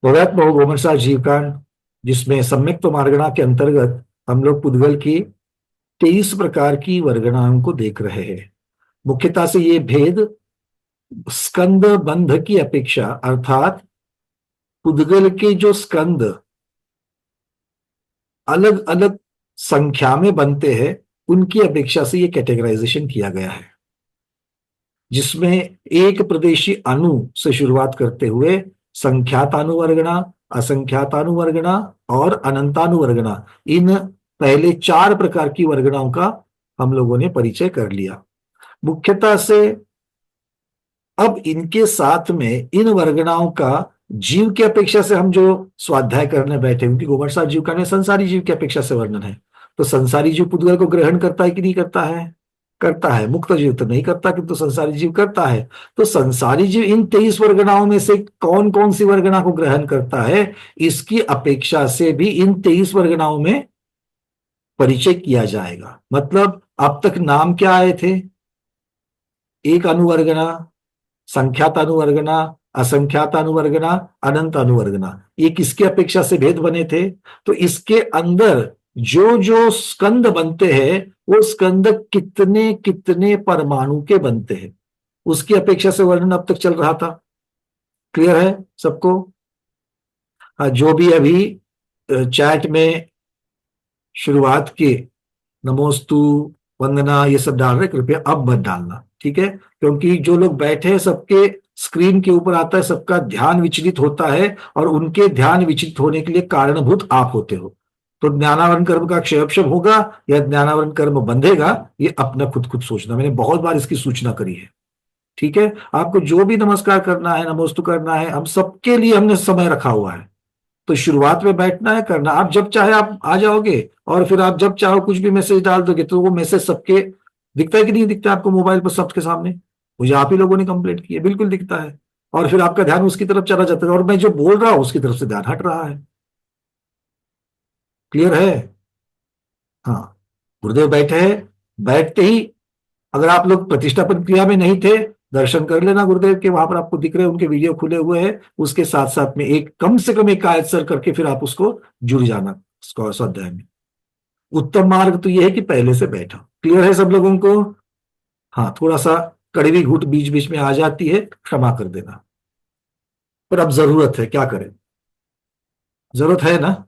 भगवत बहुगोमनसा जीवकांड, जिसमें सम्यक्त मार्गणा के अंतर्गत हम लोग पुद्गल की 23 प्रकार की वर्गणाओं को देख रहे हैं। मुख्यतः से ये भेद स्कंद बंध की अपेक्षा, अर्थात पुद्गल के जो स्कंद अलग अलग संख्या में बनते हैं उनकी अपेक्षा से ये कैटेगराइजेशन किया गया है, जिसमें एक प्रदेशी अणु से शुरुआत करते हुए संख्यातानुवर्गणा, असंख्यातानुवर्गणा और अनंतानुवर्गणा, इन पहले 4 प्रकार की वर्गणाओं का हम लोगों ने परिचय कर लिया। मुख्यतः से अब इनके साथ में इन वर्गणाओं का जीव की अपेक्षा से हम जो स्वाध्याय करने बैठे, क्योंकि गोबर जीव का संसारी जीव की अपेक्षा से वर्णन है, तो संसारी जीव पुद्गल को ग्रहण करता है कि नहीं करता है? करता है। मुक्त जीव तो नहीं करता, किंतु संसारी जीव करता है। तो संसारी जीव इन 23 वर्गणाओं में से कौन कौन सी वर्गणा को ग्रहण करता है, इसकी अपेक्षा से भी इन 23 वर्गणाओं में परिचय किया जाएगा। मतलब अब तक नाम क्या आए थे? एक अनुवर्गना, संख्यात अनुवर्गना, असंख्यात अनुवर्गना, अनंत अनुवर्गना। ये किसके अपेक्षा से भेद बने थे? तो इसके अंदर जो जो स्कंद बनते हैं वो स्कंद कितने कितने परमाणु के बनते हैं उसकी अपेक्षा से वर्णन अब तक चल रहा था। क्लियर है सबको? हाँ, जो भी अभी चैट में शुरुआत के नमोस्तु, वंदना, ये सब डाल रहे, कृपया अब मत डालना, ठीक है? क्योंकि जो लोग बैठे हैं सबके स्क्रीन के ऊपर आता है, सबका ध्यान विचलित होता है, और उनके ध्यान विचलित होने के लिए कारणभूत आप होते हो। तो ज्ञानावरण कर्म का क्षयक्षम होगा या ज्ञानावरण कर्म बंधेगा, ये अपना खुद खुद सोचना। मैंने बहुत बार इसकी सूचना करी है, ठीक है? आपको जो भी नमस्कार करना है, नमोस्तु करना है, हम सबके लिए हमने समय रखा हुआ है। तो शुरुआत में बैठना है, करना, आप जब चाहे आप आ जाओगे, और फिर आप जब चाहो कुछ भी मैसेज डाल दोगे, तो वो मैसेज सबके दिखता है कि नहीं दिखता आपको मोबाइल पर सबके सामने? मुझे आप ही लोगों ने कंप्लेंट की है, बिल्कुल दिखता है। और फिर आपका ध्यान उसकी तरफ चला जाता है, और मैं जो बोल रहा हूं उसकी तरफ से ध्यान हट रहा है। क्लियर है? हाँ, गुरुदेव बैठे हैं, बैठते ही अगर आप लोग प्रतिष्ठापन क्रिया में नहीं थे, दर्शन कर लेना गुरुदेव के, वहां पर आपको दिख रहे हैं, उनके वीडियो खुले हुए हैं। उसके साथ साथ में एक कम से कम एक आयत सर करके फिर आप उसको जुड़ जाना स्वाध्याय में। उत्तम मार्ग तो यह है कि पहले से बैठा। क्लियर है सब लोगों को? हाँ, थोड़ा सा कड़वी घूट बीच बीच में आ जाती है, क्षमा कर देना। पर अब जरूरत है, क्या करें? जरूरत है ना?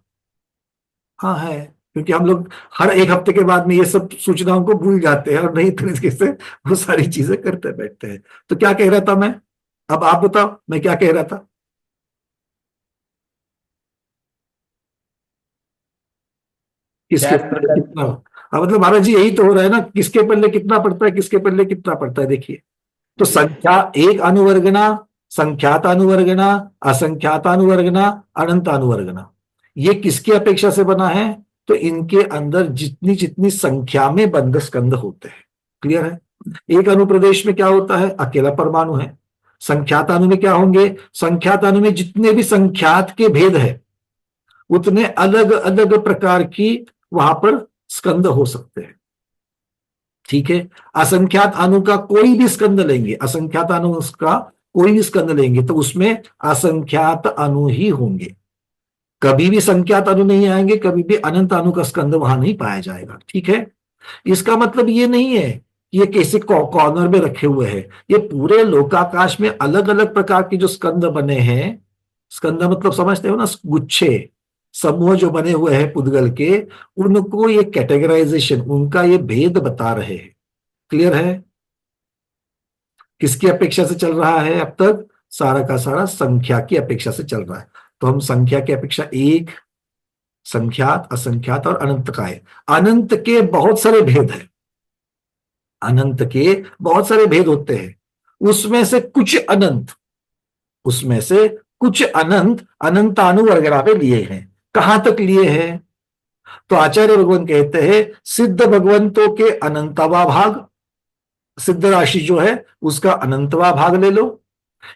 हाँ है, क्योंकि हम लोग हर एक हफ्ते के बाद में ये सब सूचनाओं को भूल जाते हैं और नई तरीके से वो सारी चीजें करते बैठते हैं। तो क्या कह रहा था मैं? अब आप बताओ मैं क्या कह रहा था? किसके चैट में पल्ले सर। कितना? हाँ, मतलब महाराज जी यही तो हो रहा है ना, किसके पल्ले कितना पड़ता है, किसके पल्ले कितना पड़ता है, देखिए। तो संख्या एक अनुवर्गना, संख्यात अनुवर्गना, असंख्यात अनुवर्गना, अनंत अनुवर्गना, ये किसकी अपेक्षा से बना है? तो इनके अंदर जितनी जितनी संख्या में बंध स्कंद होते हैं। क्लियर है? एक अनुप्रदेश में क्या होता है? अकेला परमाणु है। संख्यात अणु में क्या होंगे? संख्यात अणु में जितने भी संख्यात के भेद है उतने अलग अलग प्रकार की वहां पर स्कंद हो सकते हैं। ठीक है? असंख्यात अणु का कोई भी स्कंद लेंगे, असंख्यात अणु का कोई भी स्कंद लेंगे तो उसमें असंख्यात अणु ही होंगे। कभी भी संख्यात अणु नहीं आएंगे, कभी भी अनंत अणु का स्कंद वहां नहीं पाया जाएगा। ठीक है? इसका मतलब ये नहीं है कि ये किसी कॉर्नर में रखे हुए हैं। ये पूरे लोकाकाश में अलग अलग प्रकार के जो स्कंद बने हैं, स्कंद मतलब समझते हो ना, गुच्छे, समूह जो बने हुए हैं पुद्गल के, उनको ये कैटेगराइजेशन, उनका ये भेद बता रहे हैं। क्लियर है? किसकी अपेक्षा से चल रहा है अब तक? सारा का सारा संख्या की अपेक्षा से चल रहा है। तो हम संख्या की अपेक्षा एक, संख्यात, असंख्यात और अनंत का है। अनंत के बहुत सारे भेद हैं, अनंत के बहुत सारे भेद होते हैं। उसमें से कुछ अनंत, उसमें से कुछ अनंत अनंतानु वगैरह पे लिए हैं। कहां तक लिए हैं? तो आचार्य भगवान कहते हैं सिद्ध भगवंतों के अनंतवा भाग, सिद्ध राशि जो है उसका अनंतवा भाग ले लो,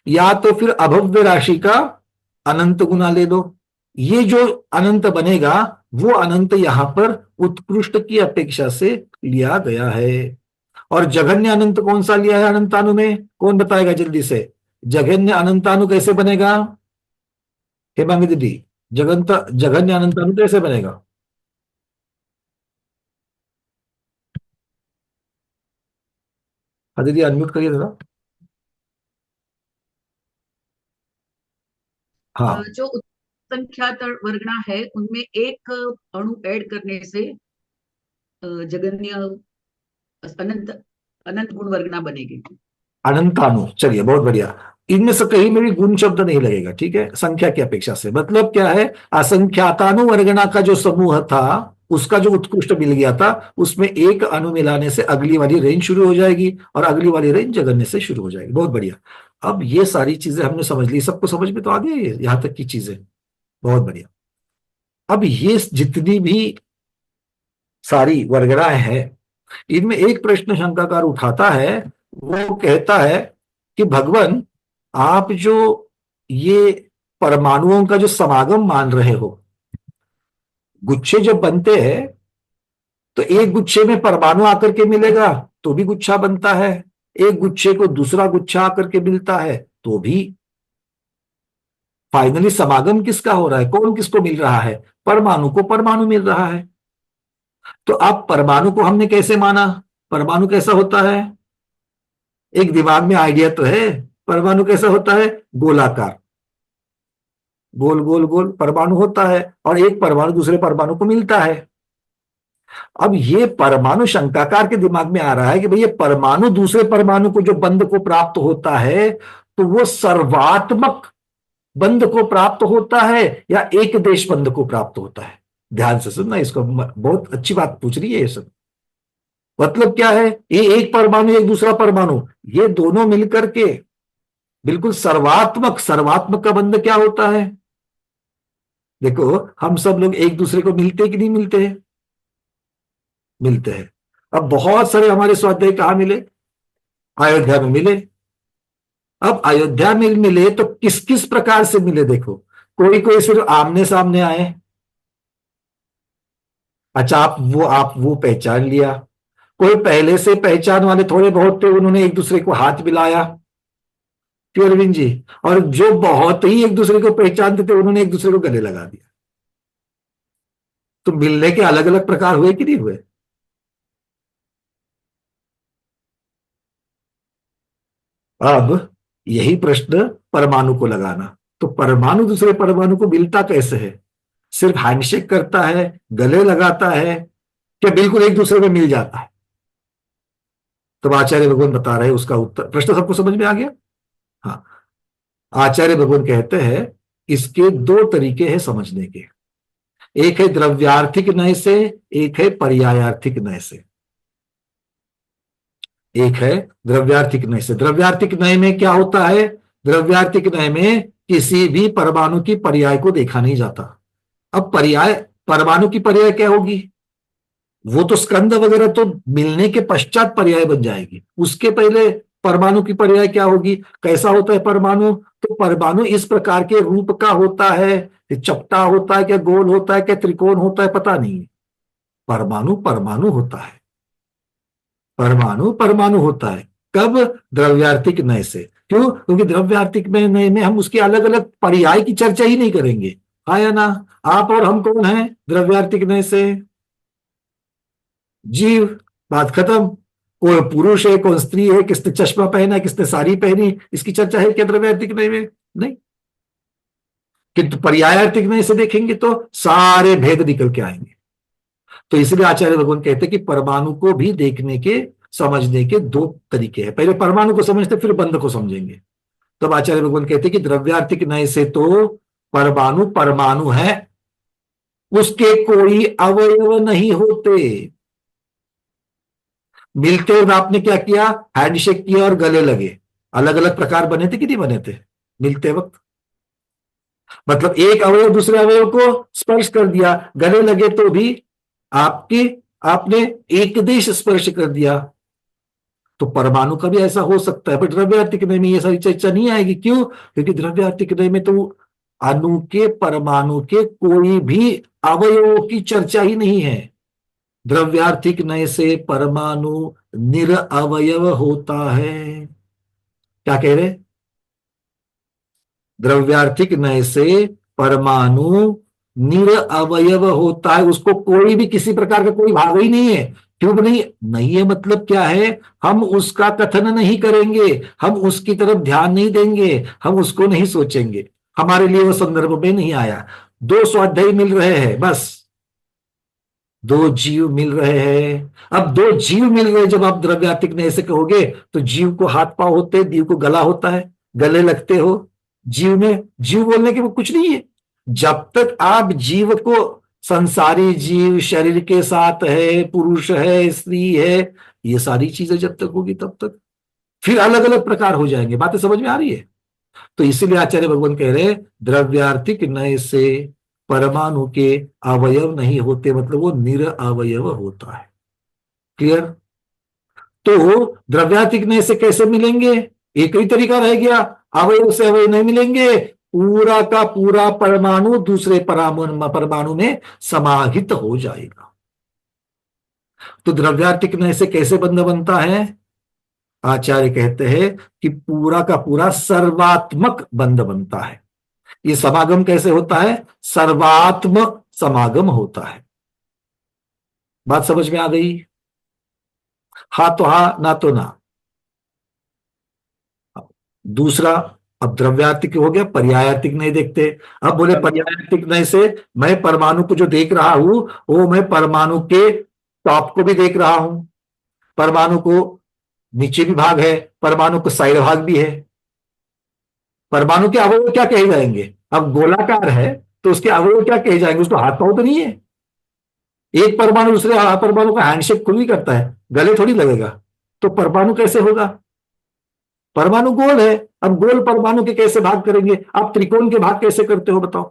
या तो फिर अभव्य राशि का अनंत गुना ले लो। ये जो अनंत बनेगा वो अनंत यहां पर उत्कृष्ट की अपेक्षा से लिया गया है। और जघन्य अनंत कौन सा लिया है अनंतानु में? कौन बताएगा जल्दी से? जघन्य अनंतानु कैसे बनेगा? हेमांगी दीदी, जगंत जघन्य अनंत अणु कैसे बनेगा? हाँ दीदी, अनम्यूट करिए जरा। हाँ। जो संख्यात वर्गना है उनमें एक अणु ऐड करने से जगन्य अनंत अनंत गुण वर्गना बनेगी। अनंताणु, चलिए बहुत बढ़िया। इनमें से कहीं में भी गुण शब्द नहीं लगेगा, ठीक है, संख्या की अपेक्षा से। मतलब क्या है, असंख्यातानु वर्गना का जो समूह था, उसका जो उत्कृष्ट मिल गया था, उसमें एक अणु मिलाने से अगली वाली रेंज शुरू हो जाएगी, और अगली वाली रेंज जगन्य से शुरू हो जाएगी। बहुत बढ़िया। अब ये सारी चीजें हमने समझ ली, सबको समझ में तो आ गई है यहां तक की चीजें। बहुत बढ़िया। अब ये जितनी भी सारी वर्गणाएं हैं, इनमें एक प्रश्न शंकाकार उठाता है। वो कहता है कि भगवान, आप जो ये परमाणुओं का जो समागम मान रहे हो, गुच्छे जब बनते हैं तो एक गुच्छे में परमाणु आकर के मिलेगा तो भी गुच्छा बनता है, एक गुच्छे को दूसरा गुच्छा आकर के मिलता है तो भी। फाइनली समागम किसका हो रहा है, कौन किसको मिल रहा है? परमाणु को परमाणु मिल रहा है। तो अब परमाणु को हमने कैसे माना? परमाणु कैसा होता है? एक दिमाग में आइडिया तो है। परमाणु कैसा होता है? गोलाकार, गोल गोल गोल परमाणु होता है, और एक परमाणु दूसरे परमाणु को मिलता है। अब ये परमाणु शंकाकार के दिमाग में आ रहा है कि भाई, ये परमाणु दूसरे परमाणु को जो बंध को प्राप्त होता है, तो वो सर्वात्मक बंध को प्राप्त होता है या एक देश बंध को प्राप्त होता है? ध्यान से सुनना इसको, बहुत अच्छी बात पूछ रही है ये सब। मतलब क्या है, ये एक परमाणु एक दूसरा परमाणु, ये दोनों मिलकर के बिल्कुल सर्वात्मक, सर्वात्मक का बंध क्या होता है? देखो, हम सब लोग एक दूसरे को मिलते कि नहीं मिलते हैं? मिलते हैं। अब बहुत सारे हमारे स्वाध्याय कहाँ मिले? अयोध्या में मिले। अब अयोध्या में मिले तो किस किस प्रकार से मिले देखो। कोई कोई सिर्फ आमने सामने आए, अच्छा आप वो पहचान लिया। कोई पहले से पहचान वाले थोड़े बहुत थे, उन्होंने एक दूसरे को हाथ मिलाया, क्यों अरविंद जी? और जो बहुत ही एक दूसरे को पहचानते थे, उन्होंने एक दूसरे को गले लगा दिया। तो मिलने के अलग अलग प्रकार हुए कि नहीं हुए? अब यही प्रश्न परमाणु को लगाना, तो परमाणु दूसरे परमाणु को मिलता कैसे है? सिर्फ हैंडशेक करता है, गले लगाता है, क्या बिल्कुल एक दूसरे में मिल जाता है? तब आचार्य भगवान बता रहे हैं उसका उत्तर। प्रश्न सबको समझ में आ गया? हाँ। आचार्य भगवान कहते हैं, इसके दो तरीके हैं समझने के। एक है द्रव्यार्थिक नय से, एक है पर्यायार्थिक नय से। एक है द्रव्यार्थिक नय से। द्रव्यार्थिक नय में क्या होता है? द्रव्यार्थिक नय में किसी भी परमाणु की पर्याय को देखा नहीं जाता। अब पर्याय, परमाणु की पर्याय क्या होगी? वो तो स्कंद वगैरह तो मिलने के पश्चात पर्याय बन जाएगी, उसके पहले परमाणु की पर्याय क्या होगी? कैसा होता है परमाणु? तो परमाणु इस प्रकार के रूप का होता है, चपटा होता है क्या, गोल होता है क्या, त्रिकोण होता है, पता नहीं। परमाणु परमाणु होता है, परमाणु परमाणु होता है। कब? द्रव्यार्थिक नय से। क्यों? क्योंकि द्रव्यार्थिक नय में हम उसके अलग अलग पर्याय की चर्चा ही नहीं करेंगे। हाँ या ना? आप और हम कौन है द्रव्यार्थिक नय से? जीव। बात खत्म। कौन पुरुष है, कौन स्त्री है, किसने चश्मा पहना है, किसने साड़ी पहनी, इसकी चर्चा है क्या द्रव्यार्थिक नय में? नहीं। किंतु पर्यायार्थिक नय से देखेंगे तो सारे भेद निकल के आएंगे। तो इसलिए आचार्य भगवान कहते हैं कि परमाणु को भी देखने के, समझने के दो तरीके हैं। पहले परमाणु को समझते फिर बंध को समझेंगे। तब आचार्य भगवान कहते हैं कि द्रव्यार्थिक नय से तो परमाणु परमाणु है, उसके कोई अवयव नहीं होते। मिलते हुए आपने क्या किया? हैंडशेक किया और गले लगे। अलग अलग प्रकार बने थे कि नहीं बने थे मिलते वक्त? मतलब एक अवयव दूसरे अवयव को स्पर्श कर दिया, गले लगे तो भी आपकी, आपने एक देश स्पर्श कर दिया। तो परमाणु का भी ऐसा हो सकता है, पर द्रव्यार्थिक में ये सारी चर्चा नहीं आएगी। क्यों? क्योंकि द्रव्यार्थिक में तो अणु के, परमाणु के कोई भी अवयवों की चर्चा ही नहीं है। द्रव्यार्थिक नय से परमाणु निरअवयव होता है। क्या कह रहे? द्रव्यार्थिक नय से परमाणु निरअवयव होता है, उसको कोई भी किसी प्रकार का कोई भाग ही नहीं है। क्यों नहीं? नहीं है मतलब क्या है? हम उसका कथन नहीं करेंगे, हम उसकी तरफ ध्यान नहीं देंगे, हम उसको नहीं सोचेंगे, हमारे लिए वो संदर्भ में नहीं आया। दो स्वाध्याय मिल रहे हैं बस, दो जीव मिल रहे हैं। अब दो जीव मिल रहे हैं, जब आप द्रव्यात्मक ने ऐसे कहोगे तो जीव को हाथ पांव होते हैं, जीव को गला होता है, गले लगते हो जीव में। जीव बोलने के वो कुछ नहीं है। जब तक आप जीव को संसारी जीव शरीर के साथ है, पुरुष है, स्त्री है, ये सारी चीजें जब तक होगी तब तक फिर अलग अलग प्रकार हो जाएंगे। बातें समझ में आ रही है? तो इसीलिए आचार्य भगवान कह रहे हैं द्रव्यार्थिक नय से परमाणु के अवयव नहीं होते, मतलब वो निरअवयव होता है। क्लियर? तो द्रव्यार्थिक नय से कैसे मिलेंगे? एक ही तरीका रह गया, अवयव से अवयव नहीं मिलेंगे, पूरा का पूरा परमाणु दूसरे परमाणु परमाणु में समाहित हो जाएगा। तो द्रव्यार्थिक नय से कैसे बंध बनता है? आचार्य कहते हैं कि पूरा का पूरा सर्वात्मक बंध बनता है। ये समागम कैसे होता है? सर्वात्म समागम होता है। बात समझ में आ गई? हा तो हा, ना तो ना। दूसरा, अब द्रव्यार्थिक हो गया, पर्यायार्थिक नहीं देखते। अब बोले पर्यायार्थिक नहीं से मैं परमाणु को जो देख रहा हूं वो मैं परमाणु के टॉप को भी देख रहा हूं, परमाणु को नीचे भी भाग है, परमाणु को साइड भाग भी है। परमाणु के अवयव क्या कहे जाएंगे? अब गोलाकार है तो उसके अवयव क्या कहे जाएंगे? उसको हाथ पांव तो नहीं है। एक परमाणु दूसरे परमाणु का हैंडशेक खुद ही करता है, गले थोड़ी लगेगा। तो परमाणु कैसे होगा? परमाणु गोल है, अब गोल परमाणु के कैसे भाग करेंगे? आप त्रिकोण के भाग कैसे करते हो बताओ?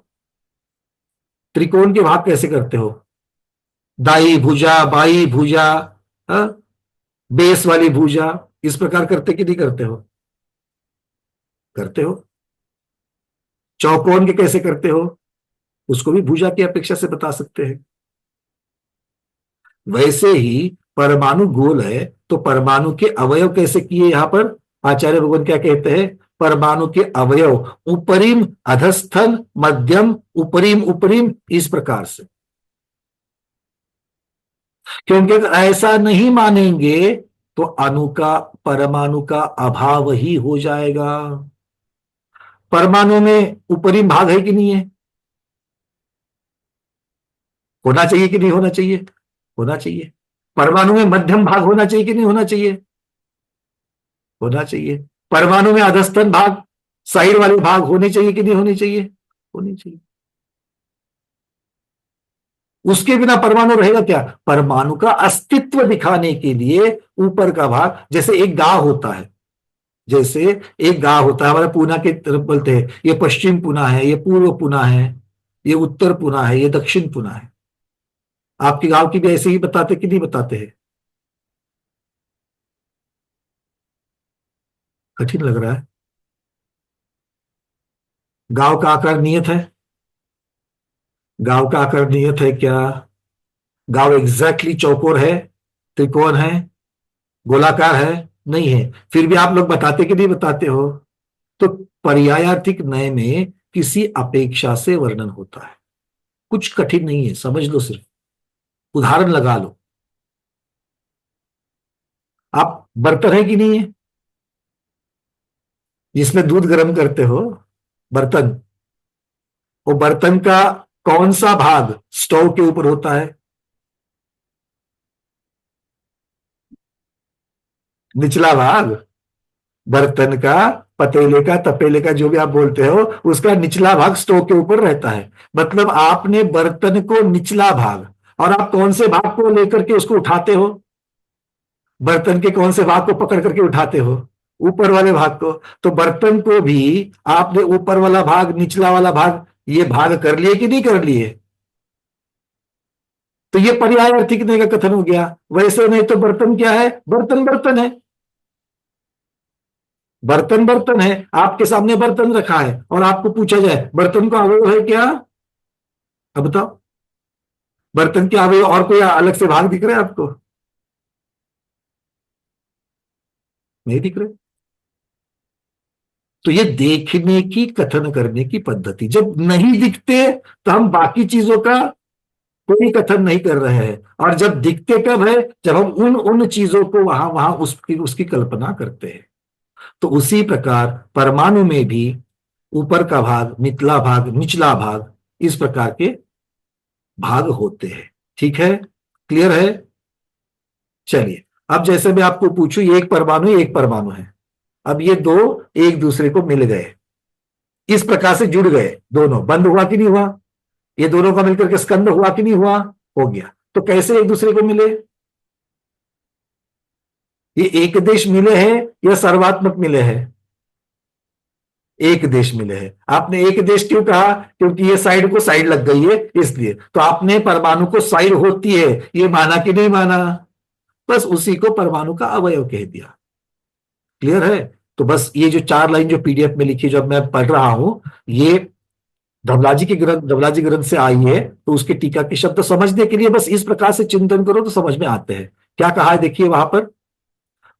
त्रिकोण के भाग कैसे करते हो? दाई भुजा, बाई भुजा, हाँ? बेस वाली भुजा, इस प्रकार करते कि नहीं करते हो? करते हो। चौकोन के कैसे करते हो? उसको भी भुजा की अपेक्षा से बता सकते हैं। वैसे ही परमाणु गोल है तो परमाणु के अवयव कैसे किए? यहां पर आचार्य भगवान क्या कहते हैं? परमाणु के अवयव उपरिम अधस्थल मध्यम उपरिम उपरिम, इस प्रकार से। क्योंकि अगर ऐसा नहीं मानेंगे तो अणु का परमाणु का अभाव ही हो जाएगा। परमाणु में उपरिम भाग है कि नहीं है? होना चाहिए कि नहीं होना चाहिए? होना चाहिए। परमाणु में मध्यम भाग होना चाहिए कि नहीं होना चाहिए? होना चाहिए। परमाणु में अधस्तन भाग, साइड वाले भाग होने चाहिए कि नहीं होने चाहिए? होनी चाहिए। उसके बिना परमाणु रहेगा क्या? परमाणु का अस्तित्व दिखाने के लिए ऊपर का भाग, जैसे एक गांव होता है, जैसे एक गांव होता है, हमारे पूना के तरफ बोलते हैं ये पश्चिम पुना है, ये पूर्व पुना है, ये उत्तर पुना है, ये दक्षिण पुना है। आपके गांव की भी ऐसे ही बताते कि नहीं बताते हैं? कठिन लग रहा है? गांव का आकार नियत है? गांव का आकार नियत है क्या? गांव एग्जैक्टली चौकोर है, त्रिकोण है, गोलाकार है? नहीं है। फिर भी आप लोग बताते कि नहीं बताते हो? तो पर्यायार्थिक नय में किसी अपेक्षा से वर्णन होता है, कुछ कठिन नहीं है, समझ लो। सिर्फ उदाहरण लगा लो। आप बर्तन है कि नहीं है जिसमें दूध गर्म करते हो? बर्तन। वो बर्तन का कौन सा भाग स्टोव के ऊपर होता है? निचला भाग। बर्तन का, पतीले का, तपेले का, जो भी आप बोलते हो, उसका निचला भाग स्टोव के ऊपर रहता है। मतलब आपने बर्तन को निचला भाग, और आप कौन से भाग को लेकर के उसको उठाते हो? बर्तन के कौन से भाग को पकड़ करके उठाते हो? ऊपर वाले भाग को। तो बर्तन को भी आपने ऊपर वाला भाग, निचला वाला भाग, ये भाग कर लिए कि नहीं कर लिए? तो ये पर्यायार्थी का कथन हो गया। वैसे नहीं तो बर्तन क्या है? बर्तन बर्तन है। बर्तन बर्तन है। आपके सामने बर्तन रखा है और आपको पूछा जाए बर्तन का अवयव है क्या? अब बताओ, बर्तन के अवयव और कोई अलग से भाग दिख रहे हैं आपको? नहीं दिख रहे। तो ये देखने की, कथन करने की पद्धति। जब नहीं दिखते तो हम बाकी चीजों का कोई कथन नहीं कर रहे हैं, और जब दिखते कब है, जब हम उन उन चीजों को वहां वहां उसकी उसकी कल्पना करते हैं। तो उसी प्रकार परमाणु में भी ऊपर का भाग, निचला भाग, निचला भाग, इस प्रकार के भाग होते हैं। ठीक है, क्लियर है? चलिए, अब जैसे मैं आपको पूछूं, ये एक परमाणु, एक परमाणु है, अब ये दो एक दूसरे को मिल गए, इस प्रकार से जुड़ गए, दोनों बंद हुआ कि नहीं हुआ? ये दोनों का मिलकर के स्कंद हुआ कि नहीं हुआ? हो गया। तो कैसे एक दूसरे को मिले? ये एक देश मिले हैं या सर्वात्मक मिले हैं? एक देश मिले हैं। आपने एक देश क्यों कहा? क्योंकि ये साइड को साइड लग गई है, इसलिए। तो आपने परमाणु को साइड होती है ये माना कि नहीं माना? बस उसी को परमाणु का अवयव कह दिया। क्लियर है? तो बस ये जो 4 लाइन जो पीडीएफ में लिखी, जब मैं पढ़ रहा हूं, ये धवलाजी ग्रंथ से आई है, तो उसके टीका के शब्द समझने के लिए बस इस प्रकार से चिंतन करो तो समझ में आते हैं। क्या कहा है देखिए वहां पर,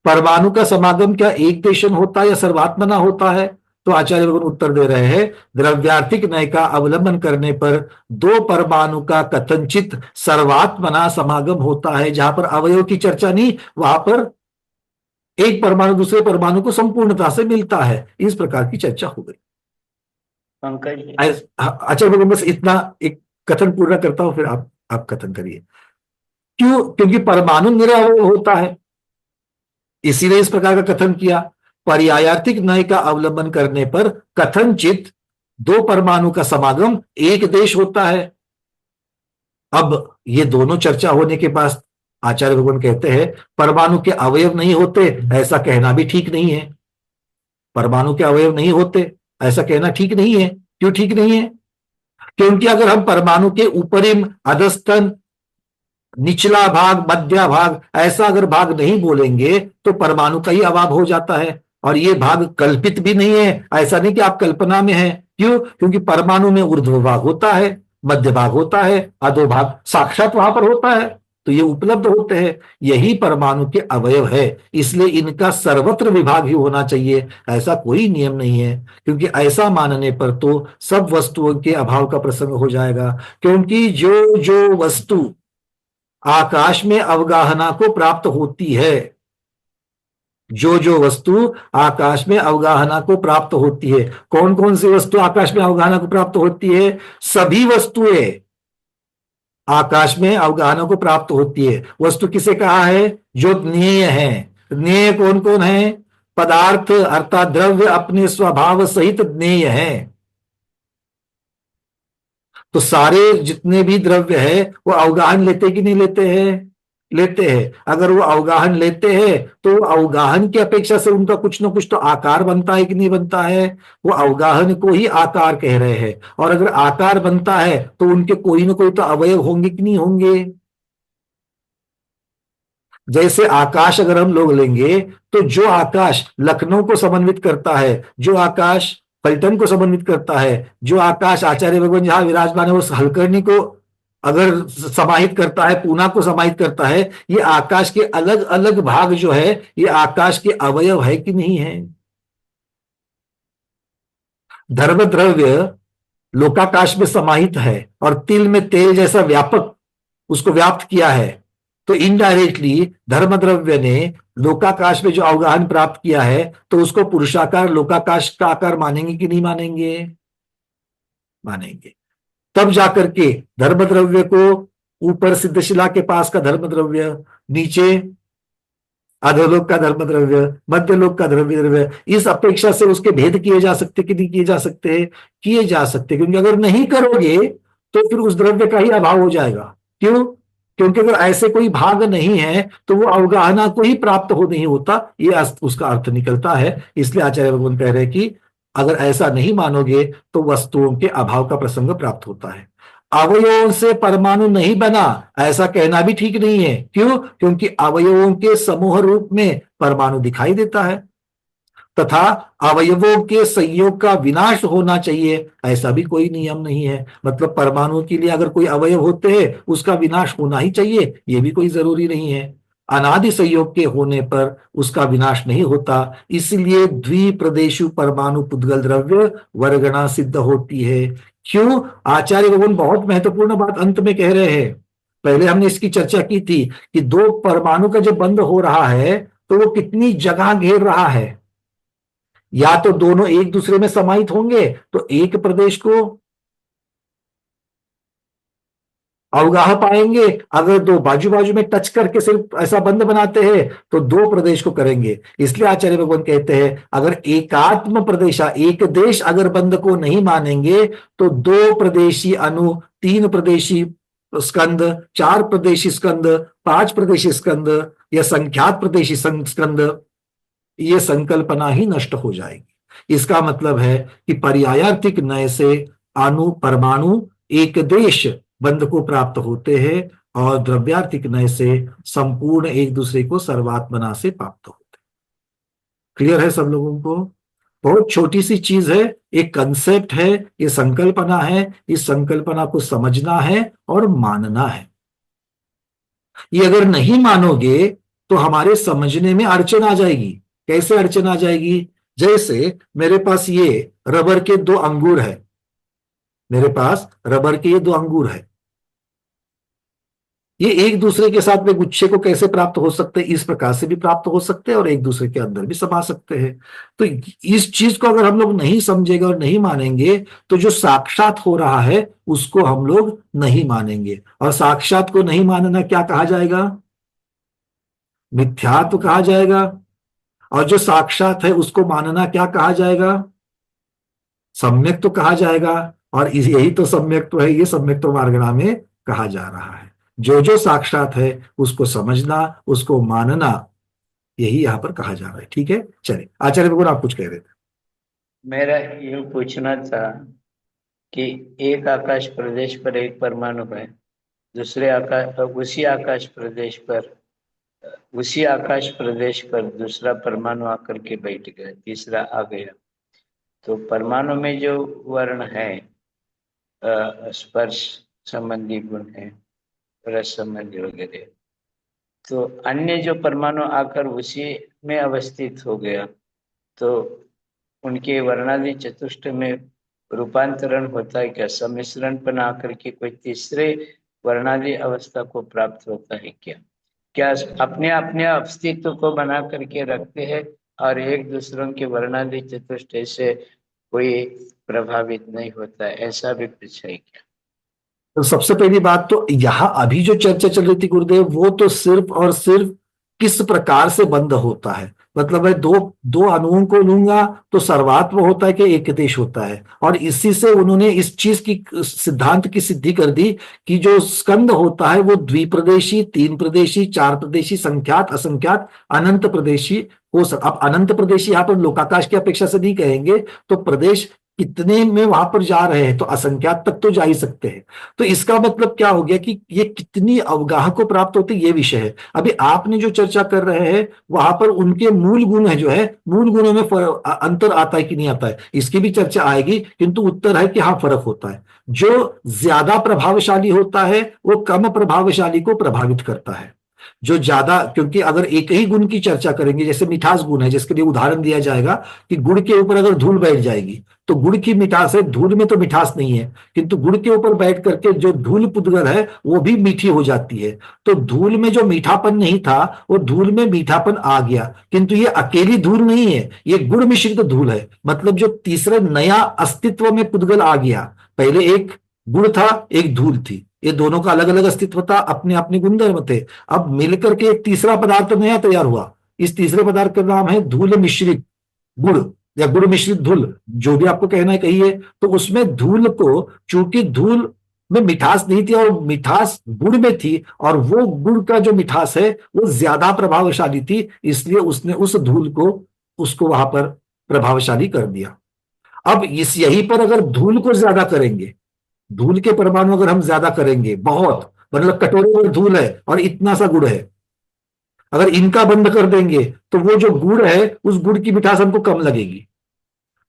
परमाणु का समागम क्या एक देशन होता है या सर्वात्मना होता है? तो आचार्य भगवान उत्तर दे रहे हैं, द्रव्यार्थिक नय का अवलंबन करने पर दो परमाणु का कथनचित सर्वात्मना समागम होता है। जहां पर अवयव की चर्चा नहीं, वहां पर एक परमाणु दूसरे परमाणु को संपूर्णता से मिलता है, इस प्रकार की चर्चा हो गई। पंकज जी, आचार्य भगवान, बस इतना एक कथन पूरा करता हूं, फिर आप कथन करिए। क्यों? क्योंकि परमाणु निरअवयव होता है, इसीलिए इस प्रकार का कथन किया। पर्यायार्थिक नय का अवलंबन करने पर कथनचित दो परमाणु का समागम एक देश होता है। अब ये दोनों चर्चा होने के बाद आचार्य भगवान कहते हैं परमाणु के अवयव नहीं होते, ऐसा कहना भी ठीक नहीं है। परमाणु के अवयव नहीं होते ऐसा कहना ठीक नहीं है। क्यों ठीक नहीं है? क्योंकि अगर हम परमाणु के ऊपरिम, अधस्तन, निचला भाग, मध्य भाग, ऐसा अगर भाग नहीं बोलेंगे तो परमाणु का ही अभाव हो जाता है। और ये भाग कल्पित भी नहीं है, ऐसा नहीं कि आप कल्पना में हैं। क्यों? क्योंकि परमाणु में ऊर्ध्व भाग होता है, मध्य भाग होता है, अधो भाग साक्षात वहां पर होता है, तो ये उपलब्ध होते हैं। यही परमाणु के अवयव है, इसलिए इनका सर्वत्र विभाग ही होना चाहिए, ऐसा कोई नियम नहीं है। क्योंकि ऐसा मानने पर तो सब वस्तुओं के अभाव का प्रसंग हो जाएगा। क्योंकि जो जो वस्तु आकाश में अवगाहना को प्राप्त होती है, जो जो वस्तु आकाश में अवगाहना को प्राप्त होती है, कौन कौन सी वस्तु आकाश में अवगाहना को प्राप्त होती है? सभी वस्तुएं आकाश में अवगाहना को प्राप्त होती है। वस्तु किसे कहा है? जो ज्ञेय है। ज्ञेय कौन कौन है? पदार्थ अर्थात द्रव्य अपने स्वभाव सहित ज्ञेय है। तो सारे जितने भी द्रव्य है वो अवगाहन लेते कि नहीं लेते हैं? लेते हैं। अगर वो अवगाहन लेते हैं तो अवगाहन की अपेक्षा से उनका कुछ ना कुछ तो आकार बनता है कि नहीं बनता है? वो अवगाहन को ही आकार कह रहे हैं। और अगर आकार बनता है तो उनके कोई ना कोई तो अवयव होंगे कि नहीं होंगे? जैसे आकाश अगर हम लोग लेंगे तो जो आकाश लखनऊ को समन्वित करता है, जो आकाश पलटन को समन्वित करता है, जो आकाश आचार्य भगवान जहां विराजमान है वो हलकर्णी को अगर समाहित करता है, पूना को समाहित करता है, ये आकाश के अलग अलग भाग जो है ये आकाश के अवयव है कि नहीं है? धर्म द्रव्य लोकाकाश में समाहित है और तिल में तेल जैसा व्यापक उसको व्याप्त किया है, तो इनडायरेक्टली धर्म द्रव्य ने लोकाकाश में जो अवगाहन प्राप्त किया है तो उसको पुरुषाकार लोकाकाश का आकार मानेंगे कि नहीं मानेंगे? मानेंगे। तब जाकर के धर्म द्रव्य को ऊपर सिद्धशिला के पास का धर्म द्रव्य, नीचे अधोलोक का धर्म द्रव्य, मध्यलोक का धर्म द्रव्य, इस अपेक्षा से उसके भेद किए जा सकते कि नहीं किए जा सकते? किए जा सकते। क्योंकि अगर नहीं करोगे तो फिर उस द्रव्य का ही अभाव हो जाएगा। क्यों? क्योंकि अगर ऐसे कोई भाग नहीं है तो वो अवगाहना को ही प्राप्त हो नहीं होता, ये उसका अर्थ निकलता है। इसलिए आचार्य भगवान कह रहे हैं कि अगर ऐसा नहीं मानोगे तो वस्तुओं के अभाव का प्रसंग प्राप्त होता है। अवयवों से परमाणु नहीं बना ऐसा कहना भी ठीक नहीं है। क्यों? क्योंकि अवयवों के समूह रूप में परमाणु दिखाई देता है, तथा अवयवों के संयोग का विनाश होना चाहिए ऐसा भी कोई नियम नहीं है। मतलब परमाणु के लिए अगर कोई अवयव होते हैं उसका विनाश होना ही चाहिए, ये भी कोई जरूरी नहीं है। अनादि संयोग के होने पर उसका विनाश नहीं होता, इसलिए द्विप्रदेशु परमाणु पुद्गल द्रव्य वर्गणा सिद्ध होती है। क्यों? आचार्य भगवान बहुत महत्वपूर्ण बात अंत में कह रहे हैं। पहले हमने इसकी चर्चा की थी कि दो परमाणु का जब बंध हो रहा है तो वो कितनी जगह घेर रहा है। या तो दोनों एक दूसरे में समाहित होंगे तो एक प्रदेश को अवगाह पाएंगे, अगर दो बाजू बाजू में टच करके सिर्फ ऐसा बंध बनाते हैं तो दो प्रदेश को करेंगे। इसलिए आचार्य भगवान कहते हैं अगर एकात्म प्रदेशा एक देश अगर बंध को नहीं मानेंगे तो दो प्रदेशी अणु, तीन प्रदेशी स्कंद, चार प्रदेशी स्कंद, पांच प्रदेशी स्कंद या संख्यात प्रदेशी स्कंद, ये संकल्पना ही नष्ट हो जाएगी। इसका मतलब है कि पर्यायार्थिक नय से अणु परमाणु एक देश बंध को प्राप्त होते हैं और द्रव्यार्थिक नय से संपूर्ण एक दूसरे को सर्वात्मना से प्राप्त होते हैं। क्लियर है सब लोगों को? बहुत छोटी सी चीज है, एक कंसेप्ट है, ये संकल्पना है, इस संकल्पना को समझना है और मानना है। ये अगर नहीं मानोगे तो हमारे समझने में अड़चन आ जाएगी। कैसे अड़चन आ जाएगी? जैसे मेरे पास ये रबर के दो अंगूर है, मेरे पास रबर के ये दो अंगूर है, ये एक दूसरे के साथ में गुच्छे को कैसे प्राप्त हो सकते हैं? इस प्रकार से भी प्राप्त हो सकते हैं और एक दूसरे के अंदर भी समा सकते हैं। तो इस चीज को अगर हम लोग नहीं समझेंगे और नहीं मानेंगे तो जो साक्षात हो रहा है उसको हम लोग नहीं मानेंगे, और साक्षात को नहीं मानना क्या कहा जाएगा? मिथ्यात्व कहा जाएगा। और जो साक्षात है उसको मानना क्या कहा जाएगा? सम्यक तो कहा जाएगा। और यही तो सम्यक तो है, ये सम्यक तो मार्गणा में कहा जा रहा है। जो जो साक्षात है उसको समझना, उसको मानना, यही यहां पर कहा जा रहा है। ठीक है, चलिए आचार्य भगवान आप कुछ कह रहे थे। मेरा ये पूछना था कि एक आकाश प्रदेश पर एक परमाणु है, दूसरे आकाश उसी आकाश प्रदेश पर दूसरा परमाणु आकर के बैठ गया, तीसरा आ गया। तो परमाणु में जो वर्ण है, स्पर्श संबंधी गुण है, रस संबंधी वगैरह, तो अन्य जो परमाणु आकर उसी में अवस्थित हो गया तो उनके वर्णादि चतुष्ट में रूपांतरण होता है क्या? सम्मिश्रण पर आकर के कोई तीसरे वर्णादि अवस्था को प्राप्त होता है क्या? क्या अपने अपने अस्तित्व को बना करके रखते हैं और एक दूसरों के वर्णादि चतुष्ट से कोई प्रभावित नहीं होता है, ऐसा भी कुछ है क्या? तो सबसे पहली बात तो यहां अभी जो चर्चा चल रही थी गुरुदेव, वो तो सिर्फ और सिर्फ किस प्रकार से बंध होता है। मतलब है दो दो अणुओं को लूंगा तो सर्वात्म होता है कि एक देश होता है, और इसी से उन्होंने इस चीज की सिद्धांत की सिद्धि कर दी कि जो स्कंद होता है वो द्विप्रदेशी, तीन प्रदेशी, चार प्रदेशी, संख्यात, असंख्यात, अनंत प्रदेशी हो सकता। अब अनंत प्रदेशी यहाँ पर लोकाकाश की अपेक्षा से नहीं कहेंगे, तो प्रदेश कितने में वहां पर जा रहे हैं तो असंख्यात तक तो जा ही सकते हैं। तो इसका मतलब क्या हो गया कि ये कितनी अवगाह को प्राप्त होती है, ये विषय है। अभी आपने जो चर्चा कर रहे हैं वहां पर उनके मूल गुण है, जो है मूल गुणों में अंतर आता है कि नहीं आता है, इसकी भी चर्चा आएगी, किंतु उत्तर है कि हाँ फर्क होता है। जो ज्यादा प्रभावशाली होता है वो कम प्रभावशाली को प्रभावित करता है। जो ज्यादा, क्योंकि अगर एक ही गुण की चर्चा करेंगे, जैसे मिठास गुण है जिसके लिए उदाहरण दिया जाएगा कि गुड़ के ऊपर अगर धूल बैठ जाएगी तो गुड़ की मिठास है, धूल में तो मिठास नहीं है, किंतु गुड़ के ऊपर बैठ करके जो धूल पुद्गल है वो भी मीठी हो जाती है। तो धूल में जो मीठापन नहीं था वो धूल में मीठापन आ गया, किंतु ये अकेली धूल नहीं है, ये गुड़ मिश्रित धूल है। मतलब जो तीसरा नया अस्तित्व में पुद्गल आ गया, पहले एक गुड़ था एक धूल थी, ये दोनों का अलग अलग अस्तित्व था, अपने अपने गुणधर्म थे। अब मिलकर के एक तीसरा पदार्थ नया तैयार हुआ, इस तीसरे पदार्थ का नाम है धूल मिश्रित गुड़ या गुड़ मिश्रित धूल, जो भी आपको कहना है कहिए। तो उसमें धूल को, चूंकि धूल में मिठास नहीं थी और मिठास गुड़ में थी, और वो गुड़ का जो मिठास है वो ज्यादा प्रभावशाली थी, इसलिए उसने उस धूल को उसको वहां पर प्रभावशाली कर दिया। अब इस यहीं पर अगर धूल को ज्यादा करेंगे, धूल के परमाणु अगर हम ज्यादा करेंगे, बहुत मतलब कटोरे में धूल है और इतना सा गुड़ है, अगर इनका बंद कर देंगे तो वो जो गुड़ है उस गुड़ की मिठास हमको कम लगेगी।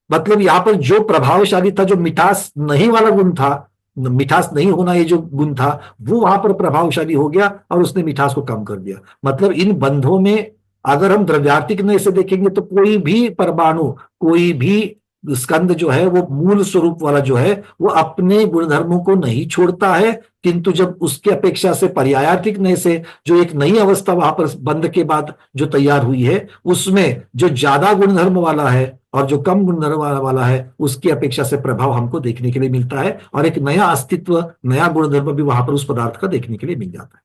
मतलब यहां पर जो प्रभावशाली था, जो मिठास नहीं वाला गुण था, मिठास नहीं होना ये जो गुण था वो वहां पर प्रभावशाली हो गया और उसने मिठास को कम कर दिया। मतलब इन बंधों में अगर हम द्रव्यार्थिक नय से देखेंगे तो कोई भी परमाणु, कोई भी स्कंद जो है वो मूल स्वरूप वाला जो है वो अपने गुणधर्मों को नहीं छोड़ता है, किंतु जब उसके अपेक्षा से पर्यायार्थिक नय से जो एक नई अवस्था वहां पर बंध के बाद जो तैयार हुई है उसमें जो ज्यादा गुणधर्म वाला है और जो कम गुणधर्म वाला है उसकी अपेक्षा से प्रभाव हमको देखने के लिए मिलता है और एक नया अस्तित्व, नया गुणधर्म भी वहां पर उस पदार्थ का देखने के लिए मिल जाता है।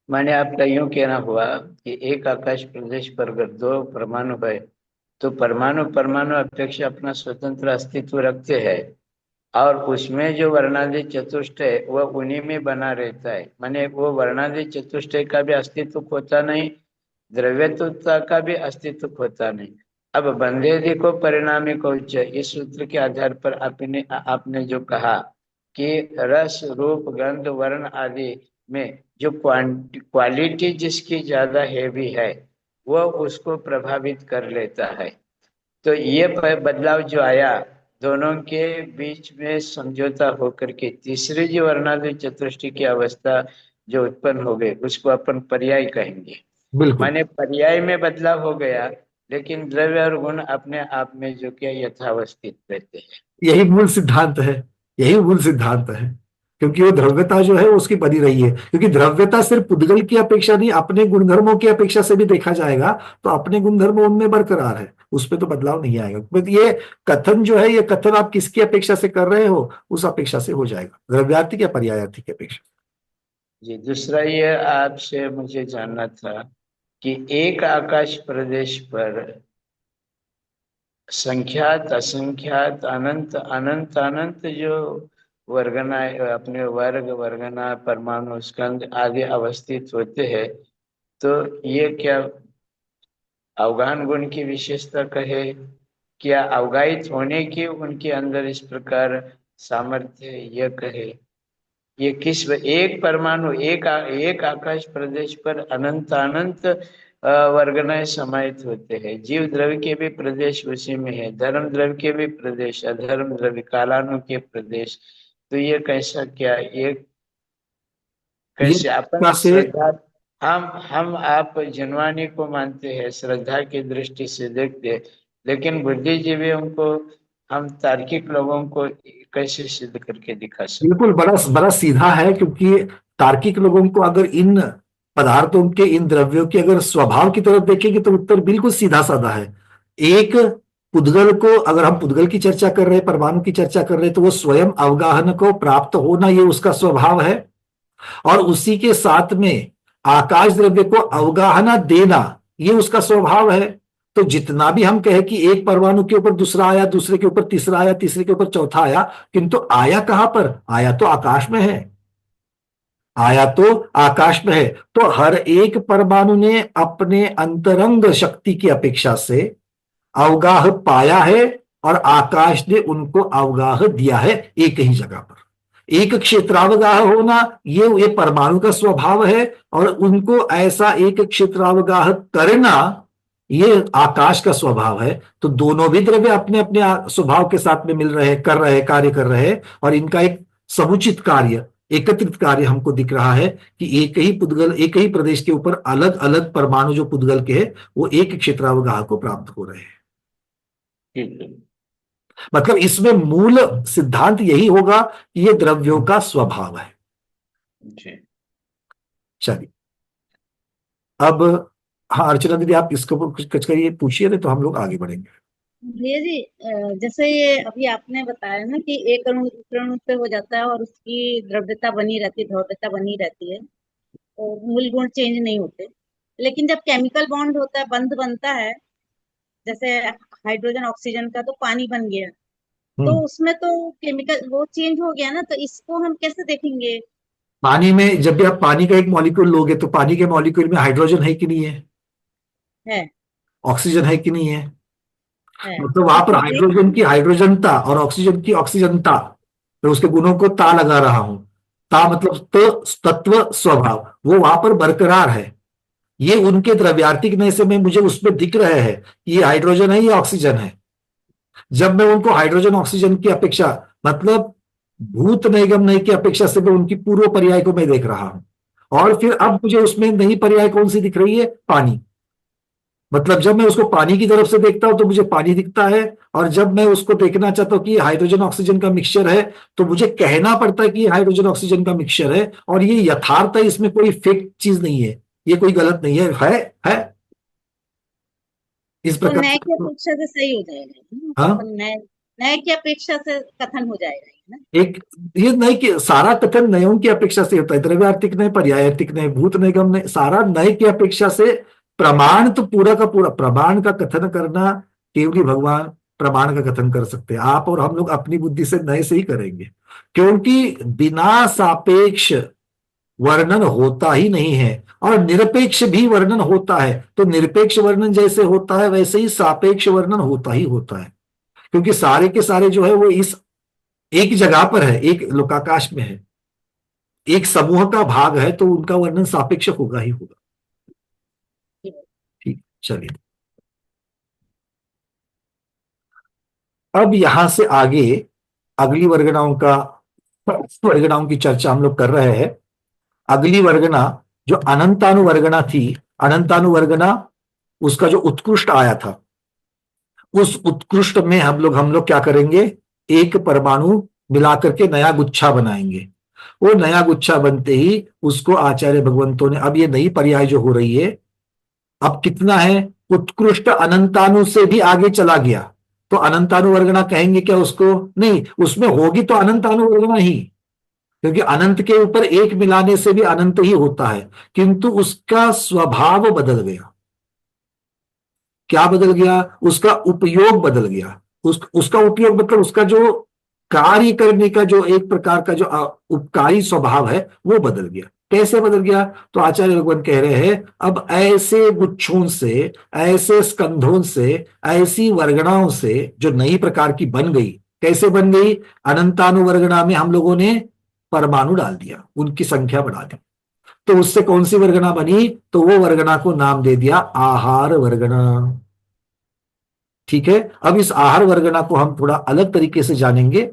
माने आपका यूं कहना हुआ कि एक आकाश प्रदेश पर अगर दो परमाणु है तो परमाणु परमाणु अपेक्षा अपना स्वतंत्र अस्तित्व रखते हैं और उसमें जो वर्णादि चतुष्ट है वह उन्हीं में बना रहता है। माने वो वर्णादि चतुष्ट का भी अस्तित्व होता नहीं, द्रव्यत्वता का भी अस्तित्व होता नहीं। अब बंधेदि को परिणामी कौच, इस सूत्र के आधार पर आपने जो कहा कि रस रूप गंध वर्ण आदि में जो क्वालिटी जिसकी ज्यादा हैवी है वह उसको प्रभावित कर लेता है। तो ये बदलाव जो आया दोनों के बीच में समझौता होकर के तीसरी जो वर्णादि चतुष्टय की अवस्था जो उत्पन्न हो गई उसको अपन पर्याय कहेंगे। बिल्कुल माने पर्याय में बदलाव हो गया लेकिन द्रव्य और गुण अपने आप में जो क्या यथावस्थित रहते हैं। यही मूल सिद्धांत है, यही मूल सिद्धांत है, क्योंकि वो द्रव्यता जो है वो उसकी बनी रही है। क्योंकि द्रव्यता सिर्फ पुद्गल की अपेक्षा नहीं, अपने गुणधर्मों की अपेक्षा से भी देखा जाएगा तो अपने गुणधर्म उनमें बरकरार है, उसमें तो बदलाव नहीं आएगा। बट ये कथन जो है, ये कथन आप किसकी अपेक्षा से कर रहे हो उस अपेक्षा से हो जाएगा, द्रव्यार्थिक या पर्यायार्थिक की अपेक्षा। जी, दूसरा ये आपसे मुझे जानना था कि एक आकाश प्रदेश पर संख्यात असंख्यात अनंत अनंत अनंत जो वर्गना अपने वर्गना परमाणु स्कंद आदि अवस्थित होते हैं, तो ये क्या अवगाहन गुण की विशेषता कहे, क्या अवगाहित होने की उनके अंदर इस प्रकार सामर्थ्य यह कहे, ये किस एक परमाणु एक आकाश प्रदेश पर अनंत अनंत वर्गनाएं समाहित होते हैं। जीव द्रव्य के भी प्रदेश उसी में है, धर्म द्रव्य के भी प्रदेश, अधर्म द्रव्य कालानु के प्रदेश। तो ये कैसा, क्या ये ये कैसे अपन से श्रद्धा, हम आप जनवानी को मानते हैं, श्रद्धा की दृष्टि से देखते हैं, लेकिन बुद्धिजीवियों को, हम तार्किक लोगों को कैसे सिद्ध करके दिखा सकते? बिल्कुल बड़ा बड़ा सीधा है, क्योंकि तार्किक लोगों को अगर इन पदार्थों के, इन द्रव्यों के अगर स्वभाव की तरफ देखेंगे तो उत्तर बिल्कुल सीधा साधा है। एक पुद्गल को, अगर हम पुद्गल की चर्चा कर रहे हैं, परमाणु की चर्चा कर रहे हैं, तो वो स्वयं अवगाहन को प्राप्त होना ये उसका स्वभाव है, और उसी के साथ में आकाश द्रव्य को अवगाहना देना ये उसका स्वभाव है। तो जितना भी हम कहे कि एक परमाणु के ऊपर दूसरा आया, दूसरे के ऊपर तीसरा आया, तीसरे के ऊपर चौथा आया, किंतु आया कहां पर? आया तो आकाश में है, आया तो आकाश में है। तो हर एक परमाणु ने अपने अंतरंग शक्ति की अपेक्षा से अवगाह पाया है और आकाश ने उनको अवगाह दिया है एक ही जगह पर। एक क्षेत्रावगाह होना ये परमाणु का स्वभाव है, और उनको ऐसा एक क्षेत्रावगाह करना ये आकाश का स्वभाव है। तो दोनों भी द्रव्य अपने अपने स्वभाव के साथ में मिल रहे, कर रहे, कार्य कर रहे हैं, और इनका एक समुचित कार्य, एकत्रित कार्य हमको दिख रहा है कि एक ही पुद्गल, एक ही प्रदेश के ऊपर अलग अलग परमाणु जो पुद्गल के हैं वो एक क्षेत्रावगाह को प्राप्त हो रहे हैं। मतलब इसमें मूल सिद्धांत यही होगा कि ये द्रव्यों का स्वभाव है। चलिए अब, हाँ अर्चना दीदी आप इसके ऊपर कुछ करिए, पूछिए, तो हम लोग आगे बढ़ेंगे। भैया जी, जैसे ये अभी आपने बताया ना कि एक अणु दूसरे अणु पे हो जाता है और उसकी द्रव्यता बनी रहती है, द्रव्यता बनी रहती है और मूल गुण चेंज नहीं होते, लेकिन जब केमिकल बॉन्ड होता है, बंध बनता है, जैसे हाइड्रोजन ऑक्सीजन का, तो पानी बन गया, तो उसमें तो केमिकल वो चेंज हो गया ना, तो इसको हम कैसे देखेंगे? पानी में जब भी आप पानी का एक मॉलिक्यूल लोगे तो पानी के मॉलिक्यूल में हाइड्रोजन है कि नहीं है? ऑक्सीजन है कि नहीं है? तो वहां पर हाइड्रोजन की हाइड्रोजनता और ऑक्सीजन की ऑक्सीजनता, तो उसके गुणों को ता लगा रहा हूं, ता मतलब तो तत्व स्वभाव वो वहां पर बरकरार है। ये उनके द्रव्यार्थिक नय से में मुझे उसमें दिख रहे हैं कि ये हाइड्रोजन है, ये ऑक्सीजन है। जब मैं उनको हाइड्रोजन ऑक्सीजन की अपेक्षा, मतलब भूत नैगम नय की अपेक्षा से मैं उनकी पूर्व पर्याय को मैं देख रहा हूं, और फिर अब मुझे उसमें नई पर्याय कौन सी दिख रही है? पानी। मतलब जब मैं उसको पानी की तरफ से देखता हूं तो मुझे पानी दिखता है, और जब मैं उसको देखना चाहता हूं कि ये हाइड्रोजन ऑक्सीजन का मिक्सचर है, तो मुझे कहना पड़ता है कि ये हाइड्रोजन ऑक्सीजन का मिक्सचर है, और ये यथार्थ है, इसमें कोई फेक चीज नहीं है, ये कोई गलत नहीं है इस तो प्रकार नए की से। अपेक्षा से सही हो जाएगा ना, हाँ, कथन नए नए की अपेक्षा से कथन हो जाएगा ये ना। एक, ये नए के सारा कथन नयों की अपेक्षा से होता है, द्रव्यार्थिक नय, पर्यायार्थिक नय, भूत निगम नय, सारा नए की अपेक्षा से। प्रमाण तो पूरा का पूरा, प्रमाण का कथन करना केवली भगवान प्रमाण का कथन कर सकते हैं, आप और हम लोग अपनी बुद्धि से नए से ही करेंगे, क्योंकि बिना सापेक्ष वर्णन होता ही नहीं है, और निरपेक्ष भी वर्णन होता है, तो निरपेक्ष वर्णन जैसे होता है वैसे ही सापेक्ष वर्णन होता ही होता है, क्योंकि सारे के सारे जो है वो इस एक जगह पर है, एक लोकाकाश में है, एक समूह का भाग है, तो उनका वर्णन सापेक्ष होगा ही होगा। ठीक, चलिए अब यहां से आगे अगली वर्गणाओं की चर्चा हम लोग कर रहे हैं। अगली वर्गना जो अनंतानुवर्गना थी, अनंतानुवर्गना उसका जो उत्कृष्ट आया था, उस उत्कृष्ट में हम लोग क्या करेंगे? एक परमाणु मिलाकर के नया गुच्छा बनाएंगे। वो नया गुच्छा बनते ही उसको आचार्य भगवंतों ने, अब ये नई पर्याय जो हो रही है, अब कितना है? उत्कृष्ट अनंतानु से भी आगे चला गया, तो अनंतानुवर्गना कहेंगे क्या उसको? नहीं, उसमें होगी तो अनंतानुवर्गना ही, क्योंकि अनंत के ऊपर एक मिलाने से भी अनंत ही होता है, किंतु उसका स्वभाव बदल गया। क्या बदल गया? उसका उपयोग बदल गया। उसका उपयोग मतलब उसका जो कार्य करने का जो एक प्रकार का जो उपकारी स्वभाव है वो बदल गया। कैसे बदल गया? तो आचार्य भगवान कह रहे हैं, अब ऐसे गुच्छों से, ऐसे स्कंधों से, ऐसी वर्गणाओं से जो नई प्रकार की बन गई, कैसे बन गई? अनंतानुवर्गणा में हम लोगों ने परमाणु डाल दिया, उनकी संख्या बढ़ा दी, तो उससे कौन सी वर्गना बनी? तो वो वर्गना को नाम दे दिया आहार वर्गना। ठीक है, अब इस आहार वर्गना को हम थोड़ा अलग तरीके से जानेंगे।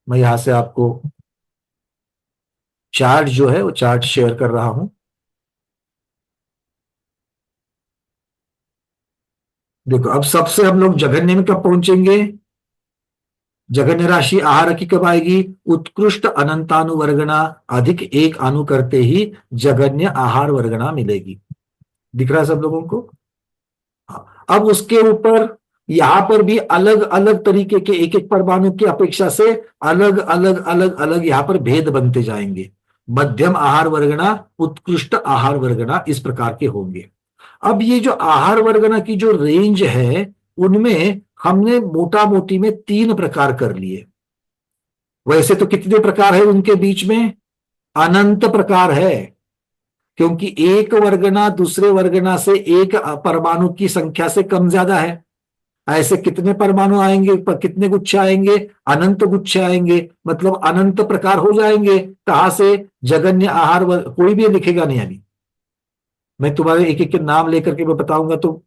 मैं यहां से आपको चार्ट जो है वो चार्ट शेयर कर रहा हूं। देखो, अब सबसे हम लोग जघन्य में कब पहुंचेंगे? जघन्य राशि आहार की कब आएगी? उत्कृष्ट अनंतानुवर्गना अधिक एक अणु करते ही जघन्य आहार वर्गना मिलेगी। दिख रहा है सब लोगों को? हाँ, अब उसके ऊपर यहां पर भी अलग अलग तरीके के एक एक परमाणु की अपेक्षा से अलग अलग अलग अलग यहां पर भेद बनते जाएंगे। मध्यम आहार वर्गना, उत्कृष्ट आहार वर्गना, इस प्रकार के होंगे। अब ये जो आहार वर्गना की जो रेंज है, उनमें हमने मोटा मोटी में 3 प्रकार कर लिए। वैसे तो कितने प्रकार है उनके बीच में? अनंत प्रकार है, क्योंकि एक वर्गना दूसरे वर्गना से एक परमाणु की संख्या से कम ज्यादा है। ऐसे कितने परमाणु आएंगे, कितने गुच्छे आएंगे? अनंत गुच्छे आएंगे, मतलब अनंत प्रकार हो जाएंगे। कहां से? जघन्य आहार वर्ग, कोई भी लिखेगा नहीं अभी, मैं तुम्हारे एक एक के नाम लेकर के मैं बताऊंगा, तो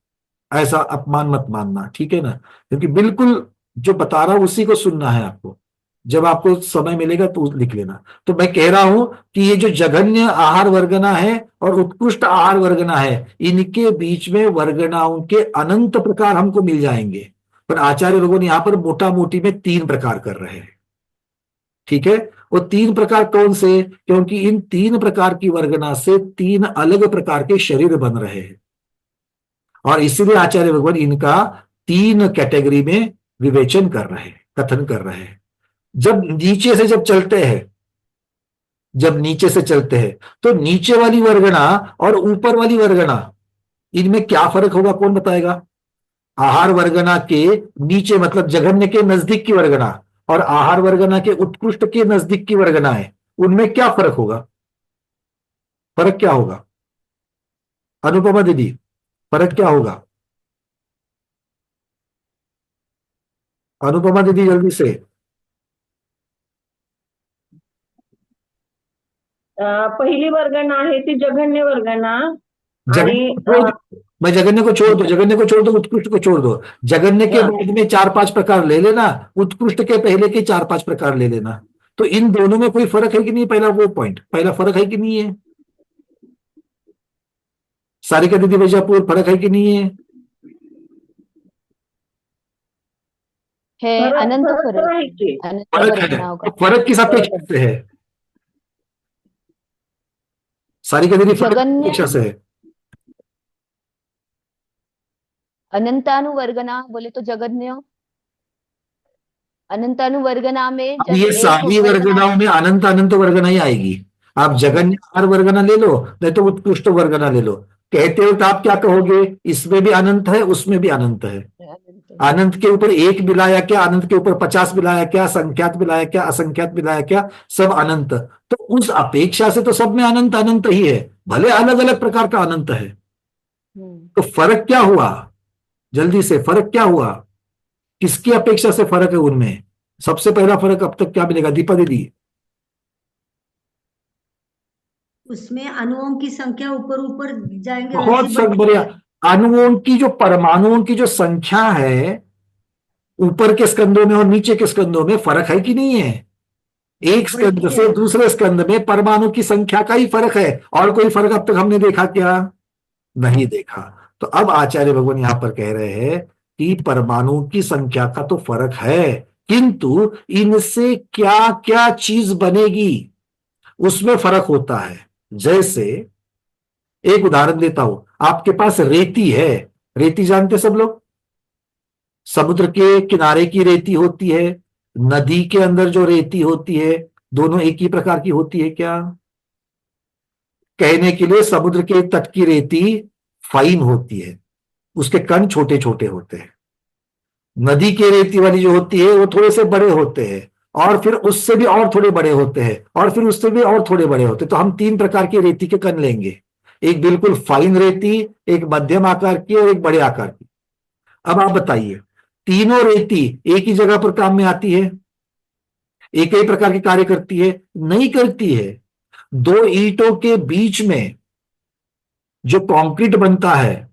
ऐसा अपमान मत मानना, ठीक है ना? क्योंकि बिल्कुल जो बता रहा हूं उसी को सुनना है आपको, जब आपको समय मिलेगा तो लिख लेना। तो मैं कह रहा हूं कि ये जो जघन्य आहार वर्गना है और उत्कृष्ट आहार वर्गना है, इनके बीच में वर्गनाओं के अनंत प्रकार हमको मिल जाएंगे, पर आचार्य लोगों ने यहां पर मोटा मोटी में 3 प्रकार कर रहे हैं। ठीक है, वो 3 प्रकार कौन से? क्योंकि इन 3 प्रकार की वर्गना से 3 अलग प्रकार के शरीर बन रहे हैं, और इसीलिए आचार्य भगवान इनका 3 कैटेगरी में विवेचन कर रहे हैं, कथन कर रहे हैं। जब नीचे से चलते हैं तो नीचे वाली वर्गना और ऊपर वाली वर्गना, इनमें क्या फर्क होगा? कौन बताएगा? आहार वर्गना के नीचे मतलब जघन्य के नजदीक की वर्गना और आहार वर्गना के उत्कृष्ट के नजदीक की वर्गना है, उनमें क्या फर्क होगा? फर्क क्या होगा? अनुपमा दीदी, फर्क क्या होगा? अनुपमा दीदी जल्दी से। पहिली वर्गणा आहे ती जघन्य वर्गणा जघन्य आणि हो, मैं जगन्य को छोड़ दो, जगन्य को छोड़ दो, उत्कृष्ट को छोड़ दो, जगन्य के हाँ। बाद में 4-5 प्रकार ले लेना, उत्कृष्ट के पहले के 4-5 प्रकार ले लेना। तो इन दोनों में कोई फर्क है कि नहीं, पहला वो पॉइंट, पहला फर्क है कि नहीं है? सारिका दीदी वैजापुर, फर्क है कि नहीं है? है, अनंत फरक फरक है है, कि अनंत फर्क है। वर्गनाओं का। तो फर्क किस अपेक्षा से है? सारिका दीदी फर्क किस जगन्य अपेक्षा से है? अनंतानुवर्गना बोले तो जगन्य, अनंतानुवर्गना में अब जब ये एक सारी वर्गना, वर्गनाओं में अनंत अनंत वर्गना ही आएगी। आप जगन्य आर वर्गना ले लो, नहीं तो उत्कृष्ट वर्गना ले लो। कहते हो तो आप क्या कहोगे, इसमें भी अनंत है, उसमें भी अनंत है। अनंत के ऊपर एक मिलाया क्या, अनंत के ऊपर 50 मिलाया क्या, संख्यात मिलाया क्या, असंख्यात मिलाया क्या, सब अनंत। तो उस अपेक्षा से तो सब में अनंत अनंत ही है, भले अलग अलग प्रकार का अनंत है। तो फर्क क्या हुआ, जल्दी से फर्क क्या हुआ, किसकी अपेक्षा से फर्क है उनमें? सबसे पहला फर्क अब तक क्या मिलेगा दीपा दीदी? उसमें अणुओं की संख्या ऊपर ऊपर जाएंगे बहुत वैसे सब बढ़िया। अणुओं की जो, परमाणुओं की जो संख्या है ऊपर के स्कंदों में और नीचे के स्कंदों में, फर्क है कि नहीं है? एक स्कंद बढ़ती से है। दूसरे स्कंद में परमाणु की संख्या का ही फर्क है, और कोई फर्क अब तक हमने देखा क्या? नहीं देखा। तो अब आचार्य भगवान यहां पर कह रहे हैं कि परमाणु की संख्या का तो फर्क है, किंतु इनसे क्या क्या चीज बनेगी उसमें फर्क होता है। जैसे एक उदाहरण देता हूं, आपके पास रेती है, रेती जानते सब लोग, समुद्र के किनारे की रेती होती है, नदी के अंदर जो रेती होती है, दोनों एक ही प्रकार की होती है क्या? कहने के लिए समुद्र के तट की रेती फाइन होती है, उसके कण छोटे छोटे होते हैं। नदी की रेती वाली जो होती है वो थोड़े से बड़े होते हैं, और फिर उससे भी और थोड़े बड़े होते हैं, और फिर उससे भी और थोड़े बड़े होते हैं। तो हम 3 प्रकार की रेती के कण लेंगे, एक बिल्कुल फाइन रेती, एक मध्यम आकार की और एक बड़े आकार की। अब आप बताइए, तीनों रेती एक ही जगह पर काम में आती है, एक ही प्रकार के कार्य करती है? नहीं करती है। 2 ईंटों के बीच में जो कंक्रीट बनता है,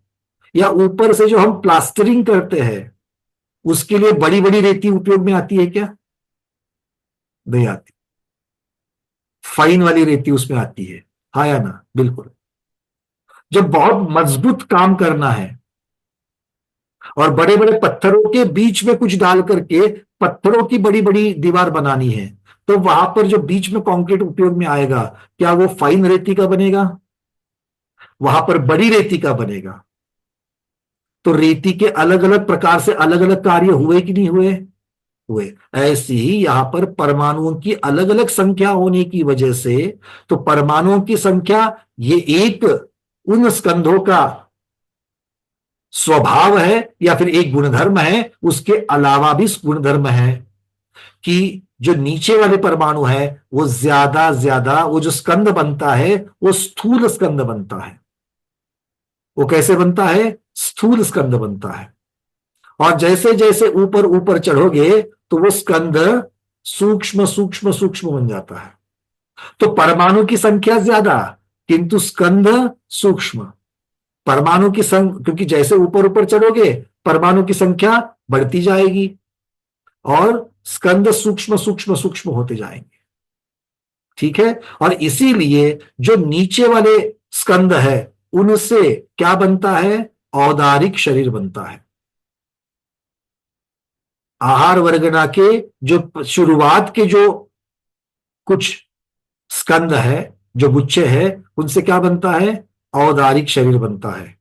या ऊपर से जो हम प्लास्टरिंग करते हैं, उसके लिए बड़ी बड़ी रेती उपयोग में आती है क्या? नहीं आती। फाइन वाली रेती उसमें आती है, हाँ या ना? बिल्कुल। जब बहुत मजबूत काम करना है और बड़े बड़े पत्थरों के बीच में कुछ डाल करके पत्थरों की बड़ी बड़ी दीवार बनानी है, तो वहां पर जो बीच में कंक्रीट उपयोग में आएगा, क्या वो फाइन रेती का बनेगा? वहां पर बड़ी रेती का बनेगा। तो रेती के अलग अलग प्रकार से अलग अलग कार्य हुए कि नहीं हुए? हुए। ऐसे ही यहां पर परमाणुओं की अलग अलग संख्या होने की वजह से, तो परमाणुओं की संख्या ये एक उन स्कंधों का स्वभाव है या फिर एक गुणधर्म है, उसके अलावा भी गुणधर्म है कि जो नीचे वाले परमाणु है वो ज्यादा वो जो स्कंद बनता है वो स्थूल स्कंद बनता है। वो कैसे बनता है? स्थूल स्कंद बनता है। और जैसे जैसे ऊपर ऊपर चढ़ोगे तो वो स्कंद सूक्ष्म सूक्ष्म सूक्ष्म बन जाता है। तो परमाणु की संख्या ज्यादा, किंतु स्कंद सूक्ष्म। परमाणु की संख्या, क्योंकि जैसे ऊपर ऊपर चढ़ोगे परमाणु की संख्या बढ़ती जाएगी और स्कंद सूक्ष्म सूक्ष्म सूक्ष्म होते जाएंगे। ठीक है। और इसीलिए जो नीचे वाले स्कंद है उनसे क्या बनता है? औदारिक शरीर बनता है। आहार वर्गना के जो शुरुआत के जो कुछ स्कंद है, जो गुच्छे है, उनसे क्या बनता है? औदारिक शरीर बनता है।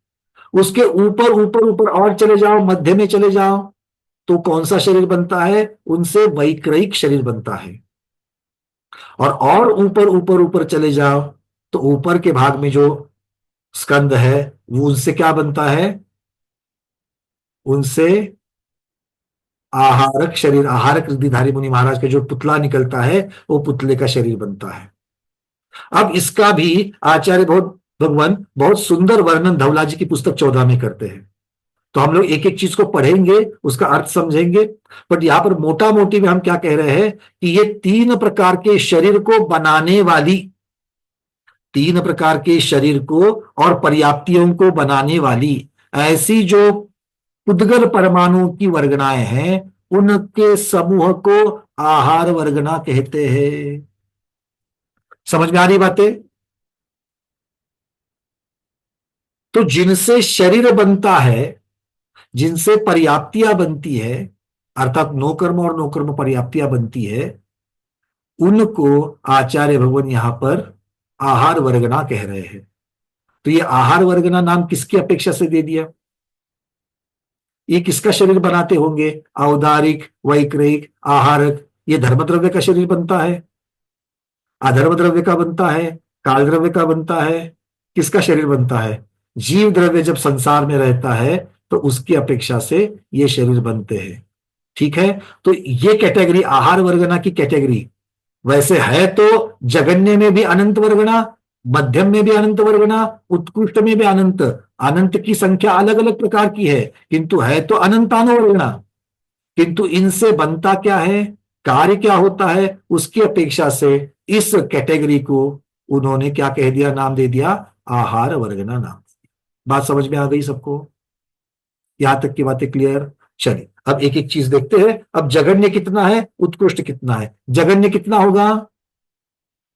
उसके ऊपर ऊपर ऊपर और चले जाओ, मध्य में चले जाओ, तो कौन सा शरीर बनता है? उनसे वैक्रयिक शरीर बनता है। और ऊपर ऊपर ऊपर चले जाओ तो ऊपर के भाग में जो स्कंद है वो उनसे क्या बनता है? उनसे आहारक शरीर, आहारक रिद्धिधारी मुनि महाराज का जो पुतला निकलता है वो पुतले का शरीर बनता है। अब इसका भी आचार्य भगवान बहुत सुंदर वर्णन धवला जी की पुस्तक 14 में करते हैं। तो हम लोग एक एक चीज को पढ़ेंगे, उसका अर्थ समझेंगे। बट यहां पर मोटा मोटी में हम क्या कह रहे हैं कि ये 3 प्रकार के शरीर को बनाने वाली, 3 प्रकार के शरीर को और पर्याप्तियों को बनाने वाली ऐसी जो पुद्गल परमाणु की वर्गनाएं हैं उनके समूह को आहार वर्गना कहते हैं। समझ में आ रही बातें? तो जिनसे शरीर बनता है, जिनसे पर्याप्तियां बनती है, अर्थात नोकर्म और नोकर्म पर्याप्तियां बनती है, उनको आचार्य भगवान यहां पर आहार वर्गना कह रहे हैं। तो ये आहार वर्गना नाम किसकी अपेक्षा से दे दिया? ये किसका शरीर बनाते होंगे? औदारिक, वैक्रयिक, आहारक। ये धर्म द्रव्य का शरीर बनता है, अधर्म द्रव्य का बनता है, काल द्रव्य का बनता है। किसका शरीर बनता है? जीव द्रव्य जब संसार में रहता है तो उसकी अपेक्षा से ये शरीर बनते हैं। ठीक है, तो ये कैटेगरी आहार वर्गना की कैटेगरी वैसे है तो जगन्य में भी अनंत वर्गना, मध्यम में भी अनंत वर्गना, उत्कृष्ट में भी अनंत। अनंत की संख्या अलग अलग प्रकार की है किंतु है तो अनंतानुवर्गना। किंतु इनसे बनता क्या है, कार्य क्या होता है, उसकी अपेक्षा से इस कैटेगरी को उन्होंने क्या कह दिया, नाम दे दिया आहार वर्गना नाम। बात समझ में आ गई सबको? यहां तक की बातें क्लियर? चलिए अब एक एक चीज देखते हैं। अब जगन्य कितना है, उत्कृष्ट कितना है? जगन्य कितना होगा?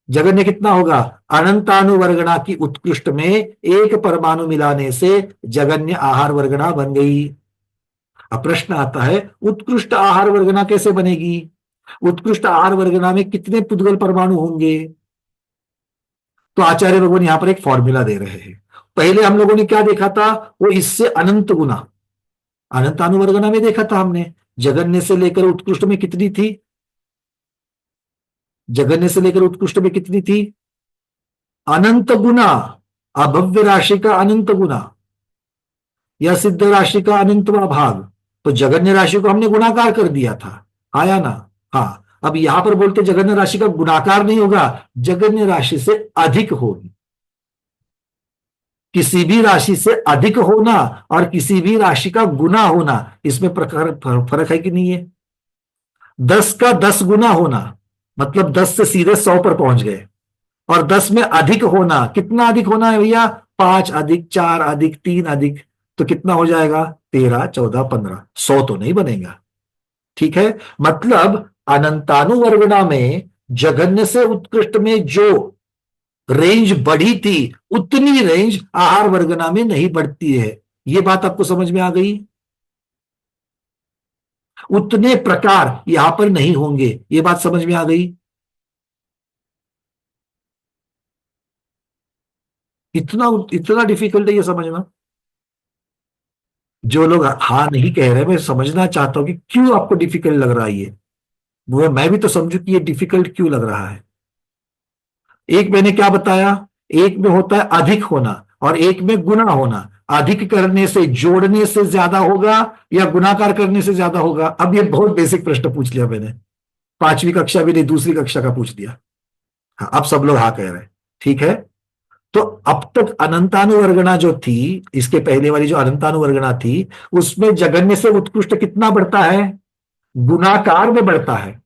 जगन्य कितना होगा? अनंतानुवर्गना की उत्कृष्ट में एक परमाणु मिलाने से जगन्य आहार वर्गना बन गई। अब प्रश्न आता है उत्कृष्ट आहार वर्गना कैसे बनेगी? उत्कृष्ट आहार वर्गना में कितने पुद्गल परमाणु होंगे? तो आचार्य भगवान यहां पर एक फॉर्मूला दे रहे हैं। पहले हम लोगों ने क्या देखा था, वो इससे अनंत गुना अनंतानुवर्गना में देखा था हमने। जगन्य से लेकर उत्कृष्ट में कितनी थी? जगन्य से लेकर उत्कृष्ट में कितनी थी? अनंत गुना। अभव्य राशि का अनंत गुना या सिद्ध राशि का अनंतवा भाग। तो जगन्य राशि को हमने गुणाकार कर दिया था, आया ना? हाँ, अब यहां पर बोलते जगन्य राशि का गुणाकार नहीं होगा, जगन्य राशि से अधिक होगी। किसी भी राशि से अधिक होना और किसी भी राशि का गुना होना, इसमें फर्क है कि नहीं है? 10 का 10 गुना होना मतलब 10 से सीधे 100 पर पहुंच गए, और 10 में अधिक होना, कितना अधिक होना है भैया? 5 अधिक 4 अधिक 3 अधिक, तो कितना हो जाएगा? 13 14 15, 100 तो नहीं बनेगा। ठीक है, मतलब अनंतानुवर्गना में जगन्य से उत्कृष्ट में जो रेंज बढ़ी थी उतनी रेंज आहार वर्गना में नहीं बढ़ती है। यह बात आपको समझ में आ गई? उतने प्रकार यहां पर नहीं होंगे, यह बात समझ में आ गई? इतना इतना डिफिकल्ट है यह समझना? जो लोग हाँ नहीं कह रहे, मैं समझना चाहता हूं कि क्यों आपको डिफिकल्ट लग रहा है ये। वो मैं भी तो समझू कि ये डिफिकल्ट क्यों लग रहा है। एक मैंने क्या बताया, एक में होता है अधिक होना और एक में गुना होना। अधिक करने से जोड़ने से ज्यादा होगा या गुणाकार करने से ज्यादा होगा? अब ये बहुत बेसिक प्रश्न पूछ लिया मैंने, 5वीं कक्षा भी नहीं, दूसरी कक्षा का पूछ दिया। हाँ, अब सब लोग हाँ कह रहे हैं। ठीक है, तो अब तक अनंतानुवर्गना जो थी, इसके पहले वाली जो अनंतानुवर्गना थी, उसमें जगन्य से उत्कृष्ट कितना बढ़ता है? गुणाकार में बढ़ता है।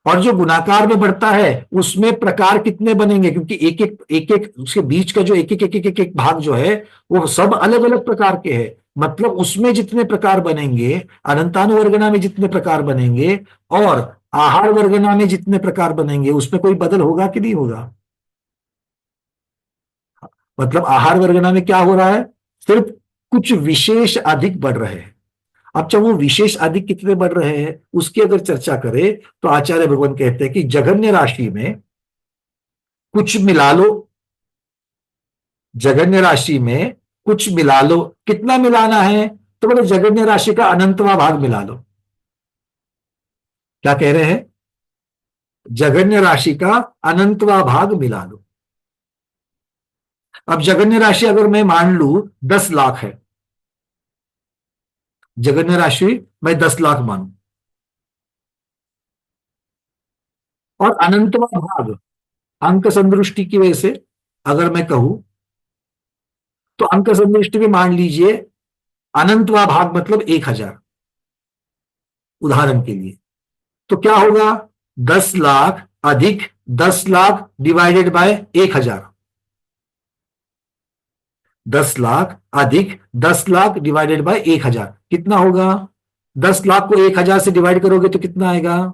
और जो गुणाकार में बढ़ता है उसमें प्रकार कितने बनेंगे? क्योंकि एक एक उसके बीच का जो एक एक भाग जो है वो सब अलग अलग प्रकार के हैं। मतलब उसमें जितने प्रकार बनेंगे, अनंतानुवर्गना में जितने प्रकार बनेंगे और आहार वर्गना में जितने प्रकार बनेंगे, उसमें कोई बदल होगा कि नहीं होगा? मतलब आहार वर्गना में क्या हो रहा है? सिर्फ कुछ विशेष अधिक बढ़ रहे हैं। अब जब वो विशेष अधिक कितने बढ़ रहे हैं उसकी अगर चर्चा करें तो आचार्य भगवान कहते हैं कि जगन्य राशि में कुछ मिला लो, जगन्य राशि में कुछ मिला लो। कितना मिलाना है? तो बोले जगन्य राशि का अनंतवा भाग मिला लो। क्या कह रहे हैं? जगन्य राशि का अनंतवा भाग मिला लो। अब जगन्य राशि अगर मैं मान लू 10 लाख है, जगन्य राशि मैं 10 लाख मानू, और अनंतवा भाग अंक संदृष्टि की वजह से अगर मैं कहूं तो अंक संदृष्टि में मान लीजिए अनंतवा भाग मतलब 1000, उदाहरण के लिए। तो क्या होगा? 10 लाख अधिक 10 लाख डिवाइडेड बाय 1000। 10 लाख अधिक 10 लाख डिवाइडेड बाय 1000 कितना होगा? 10 लाख को 1000 से डिवाइड करोगे तो कितना आएगा?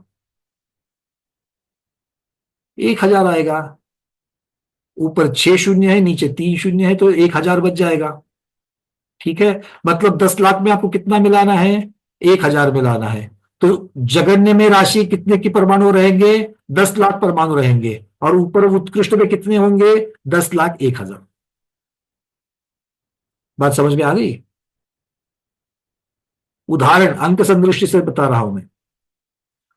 1000 आएगा। ऊपर 6 शून्य है, नीचे 3 शून्य है, तो 1000 बच जाएगा। ठीक है, मतलब 10 लाख में आपको कितना मिलाना है? 1000 मिलाना है। तो जगन्य में राशि कितने की परमाणु रहेंगे? 10 लाख परमाणु रहेंगे। और ऊपर उत्कृष्ट में कितने होंगे? 10 लाख 1000। बात समझ में आ गई? उदाहरण अंक संदृष्टि से बता रहा हूं मैं।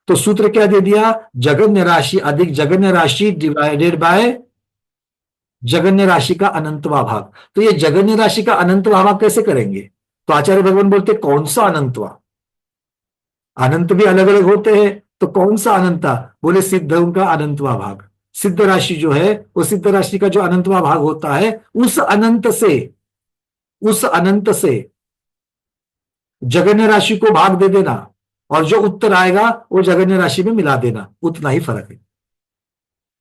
तो सूत्र क्या दे दिया? जगन्य राशि अधिक जगन्य राशि डिवाइडेड बाय जगन्य राशि का अनंतवा भाग। तो ये जगन्य राशि का अनंतवा भाग कैसे करेंगे? तो आचार्य भगवान बोलते कौन सा अनंतवा? अनंत भी अलग अलग होते हैं, तो कौन सा अनंता? बोले सिद्धों का अनंतवा भाग। सिद्ध राशि जो है वो सिद्ध राशि का जो अनंतवा भाग होता है उस अनंत से जगन्य राशि को भाग दे देना, और जो उत्तर आएगा वो जगन्य राशि में मिला देना, उतना ही फर्क है।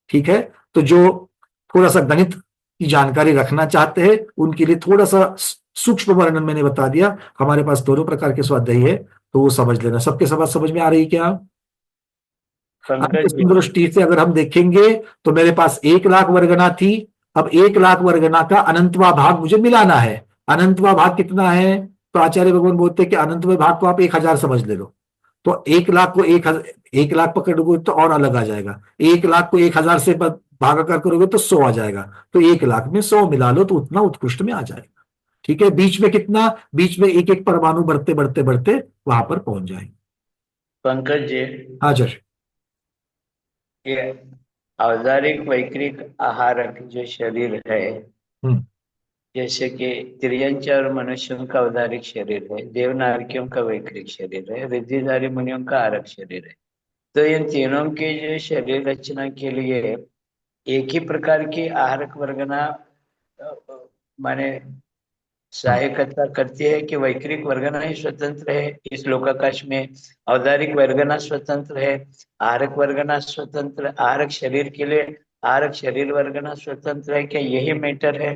ठीक है, तो जो थोड़ा सा गणित की जानकारी रखना चाहते हैं उनके लिए थोड़ा सा सूक्ष्म वर्णन मैंने बता दिया। हमारे पास दोनों प्रकार के स्वाध्यायी है, तो वो समझ लेना। सबके समझ में आ रही है क्या? दृष्टि से अगर हम देखेंगे तो मेरे पास 1 लाख वर्गना थी। अब 1 लाख वर्गना का अनंतवा भाग मुझे मिलाना है। अनंतवा भाग कितना है? तो आचार्य भगवान बोलते हैं कि अनंतवा भाग को आप 1000 समझ ले लो। तो 1 लाख को 1 लाख पकड़ोगे तो और अलग आ जाएगा। 1 लाख को 1000 से भागाकार करोगे तो 100 आ जाएगा। तो 1 लाख में 100 मिला लो तो उतना उत्कृष्ट में आ जाएगा। ठीक है, बीच में कितना? बीच में एक एक परमाणु बढ़ते बढ़ते बढ़ते वहां पर पहुंच जाएंगे। पंकज जी, हाँ सर। ये औदारिक वैक्रिक आहारक जो शरीर है, जैसे कि त्रियंच और मनुष्यों का औदारिक शरीर है, देवनारकियों का वैक्रिक शरीर है, रिद्धिधारी मुनियों का आरक शरीर है। तो इन तीनों की जो शरीर रचना के लिए एक ही प्रकार की आहारक वर्गना माने सहायकता करती है कि वैक्रिक वर्गना ही स्वतंत्र है इस लोकाकाश में, औदारिक वर्गना स्वतंत्र है, आहारक वर्गना स्वतंत्र, आहारक शरीर के लिए आहारक शरीर वर्गना स्वतंत्र है? क्या यही मैटर है?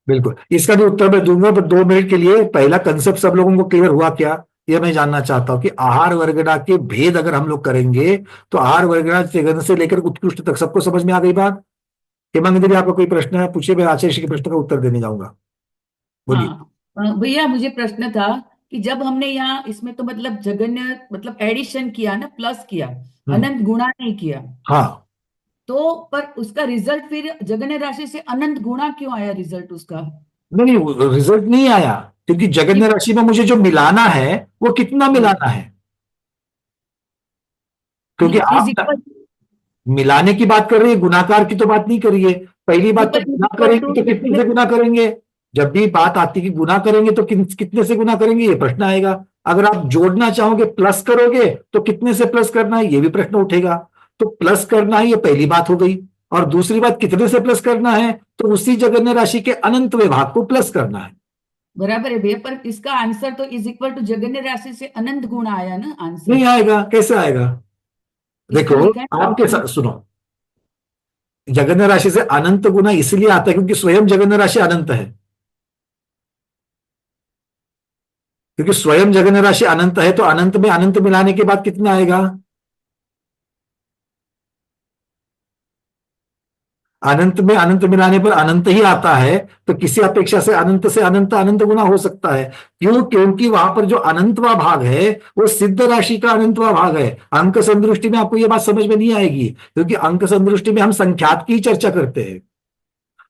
बिल्कुल, इसका भी उत्तर मैं दूंगा, पर 2 मिनट के लिए पहला कंसेप्ट सब लोगों को क्लियर हुआ क्या, यह मैं जानना चाहता हूं कि आहार वर्गना के भेद अगर हम लोग करेंगे तो आहार वर्गना से लेकर उत्कृष्ट तक सबको समझ में आ गई बात? हेमांगी देवी, आपका कोई प्रश्न है? पूछिए, मैं आचार्य के प्रश्न का उत्तर देने जाऊंगा। बोलिए। भैया मुझे प्रश्न था कि जब हमने यहाँ इसमें तो मतलब जगन्य मतलब एडिशन किया ना, प्लस किया, अनंत गुणा नहीं किया। हाँ, तो पर उसका रिजल्ट फिर जगन्य राशि से अनंत गुणा क्यों आया रिजल्ट उसका? नहीं, रिजल्ट नहीं आया, क्योंकि जगन्य राशि में मुझे जो मिलाना है वो कितना मिलाना है, क्योंकि आप मिलाने की बात कर रही है, गुणाकार की तो बात नहीं करिए। पहली बात तो गुना करेंगे तो कितने से गुना करेंगे? जब भी बात आती है कि गुना करेंगे तो कितने से गुना करेंगे, ये प्रश्न आएगा। अगर आप जोड़ना चाहोगे, प्लस करोगे तो कितने से प्लस करना है, ये भी प्रश्न उठेगा। तो प्लस करना है, ये पहली बात हो गई। और दूसरी बात, कितने से प्लस करना है? तो उसी जगन्य राशि के अनंत विभाग को प्लस करना है। बराबर है भैया, पर इसका आंसर तो इज इक्वल टू जगन्य राशि से अनंत गुणा आया ना आंसर। नहीं आएगा, कैसे आएगा? देखो, आपके साथ सुनो, जगन्य राशि से अनंत गुना इसलिए आता है क्योंकि स्वयं जगन्य राशि अनंत है। क्योंकि स्वयं जगन्य राशि अनंत है, तो अनंत में अनंत मिलाने के बाद कितना आएगा? अनंत में अनंत मिलाने पर अनंत ही आता है, तो किसी अपेक्षा से अनंत अनंत गुना हो सकता है। क्यों? क्योंकि वहां पर जो अनंतवा भाग है वो सिद्ध राशि का अनंतवा भाग है। अंक संदृष्टि में आपको यह बात समझ में नहीं आएगी, क्योंकि अंक संदृष्टि में हम संख्यात की चर्चा करते हैं।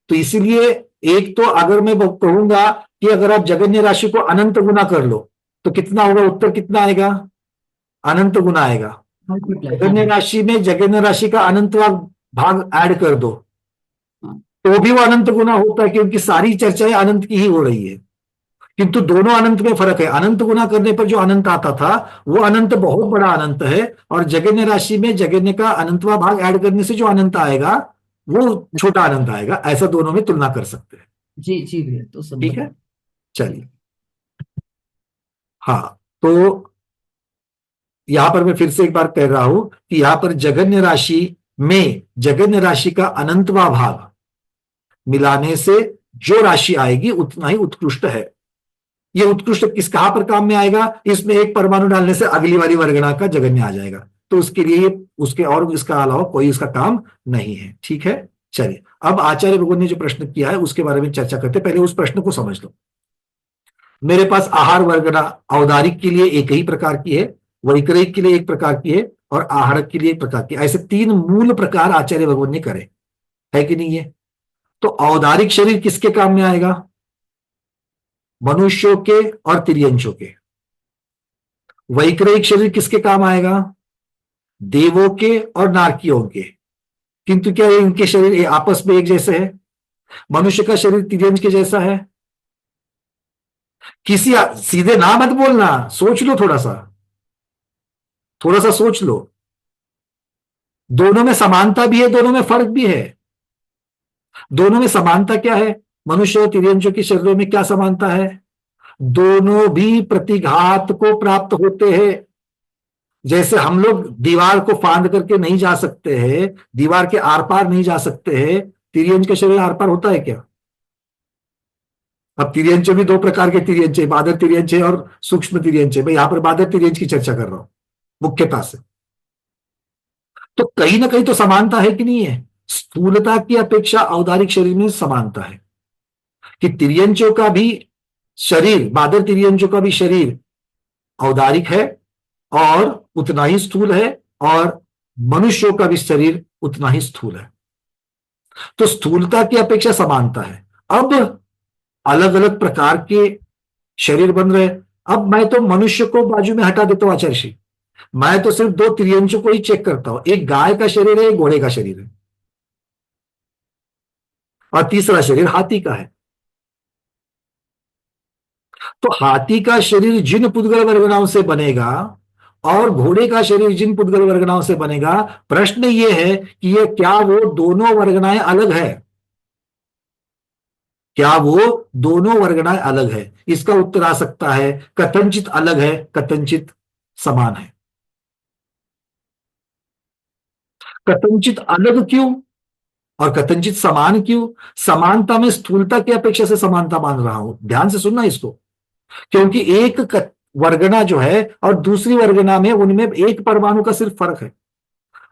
तो इसीलिए एक तो अगर मैं कहूंगा कि अगर आप जगन्य राशि को अनंत गुना कर लो तो कितना होगा? उत्तर कितना आएगा? अनंत गुना आएगा। जगन्य राशि में जगन्य राशि का अनंतवा भाग ऐड कर दो तो भी वो अनंत गुना होता है, क्योंकि सारी चर्चाएं अनंत की ही हो रही है। किंतु दोनों अनंत में फर्क है। अनंत गुना करने पर जो अनंत आता था वो अनंत बहुत बड़ा अनंत है, और जगन्य राशि में जगन्य का अनंतवा भाग ऐड करने से जो अनंत आएगा वो छोटा अनंत आएगा। ऐसा दोनों में तुलना कर सकते हैं। जी जी भैया, तो सब ठीक है, चलिए। हाँ, तो यहां पर मैं फिर से एक बार कह रहा हूं कि यहां पर जगन्य राशि में जगन्य राशि का अनंतवा भाग मिलाने से जो राशि आएगी उतना ही उत्कृष्ट है। ये उत्कृष्ट किस कहां पर काम में आएगा? इसमें एक परमाणु डालने से अगली वाली वर्गणा का जगन्य आ जाएगा, तो उसके लिए उसके और इसका अलावा कोई इसका काम नहीं है। ठीक है, चलिए अब आचार्य भगवान ने जो प्रश्न किया है उसके बारे में चर्चा करते, पहले उस प्रश्न को समझ लो। मेरे पास आहार वर्गणा औदारिक के लिए एक ही प्रकार की है, वैक्रयिक के लिए एक प्रकार की है और आहारक के लिए एक प्रकार की, ऐसे तीन मूल प्रकार आचार्य भगवान ने करे, है कि नहीं है? तो औदारिक शरीर किसके काम में आएगा? मनुष्यों के और तिर्यंचों के। वैक्रयिक शरीर किसके काम आएगा? देवों के और नारकियों के। किंतु क्या इनके शरीर आपस में एक जैसे है? मनुष्य का शरीर तिर्यंच के जैसा है? किसी सीधे ना मत बोलना, सोच लो, थोड़ा सा सोच लो। दोनों में समानता भी है, दोनों में फर्क भी है। दोनों में समानता क्या है? मनुष्य और तिर्यंचों के शरीरों में क्या समानता है? दोनों भी प्रतिघात को प्राप्त होते हैं। जैसे हम लोग दीवार को फांद करके नहीं जा सकते हैं, दीवार के आर पार नहीं जा सकते हैं, तिर्यंच का शरीर आर पार होता है क्या? अब तिर्यंच भी दो प्रकार के तिर्यंच है, बादर तिर्यंच और सूक्ष्म तिर्यंच। मैं यहां पर बादर तिर्यंच की चर्चा कर रहा हूं मुख्यता से। तो कहीं ना कहीं तो समानता है कि नहीं है? स्थूलता की अपेक्षा औदारिक शरीर में समानता है कि तिर्यंचों का भी शरीर, बादर तिर्यंचों का भी शरीर औदारिक है और उतना ही स्थूल है, और मनुष्यों का भी शरीर उतना ही स्थूल है। तो स्थूलता की अपेक्षा समानता है। अब अलग अलग प्रकार के शरीर बन रहे। अब मैं तो मनुष्य को बाजू में हटा देता हूं आचार्य श्री, मैं तो सिर्फ दो तिर्यंचों को ही चेक करता हूं, एक गाय का शरीर है, एक घोड़े का शरीर है, और तीसरा शरीर हाथी का है। तो हाथी का शरीर जिन पुद्गल वर्गनाओं से बनेगा और घोड़े का शरीर जिन पुद्गल वर्गनाओं से बनेगा, प्रश्न यह है कि ये क्या वो दोनों वर्गनाएं अलग है? क्या वो दोनों वर्गनाएं अलग है? इसका उत्तर आ सकता है कथनचित अलग है, कथनचित समान है। कथनचित अलग क्यों और कथनचित समान क्यों? समानता में स्थूलता की अपेक्षा से समानता मान रहा हूं, ध्यान से सुनना इसको, क्योंकि एक वर्गना जो है और दूसरी वर्गना में उनमें एक परमाणु का सिर्फ फर्क है।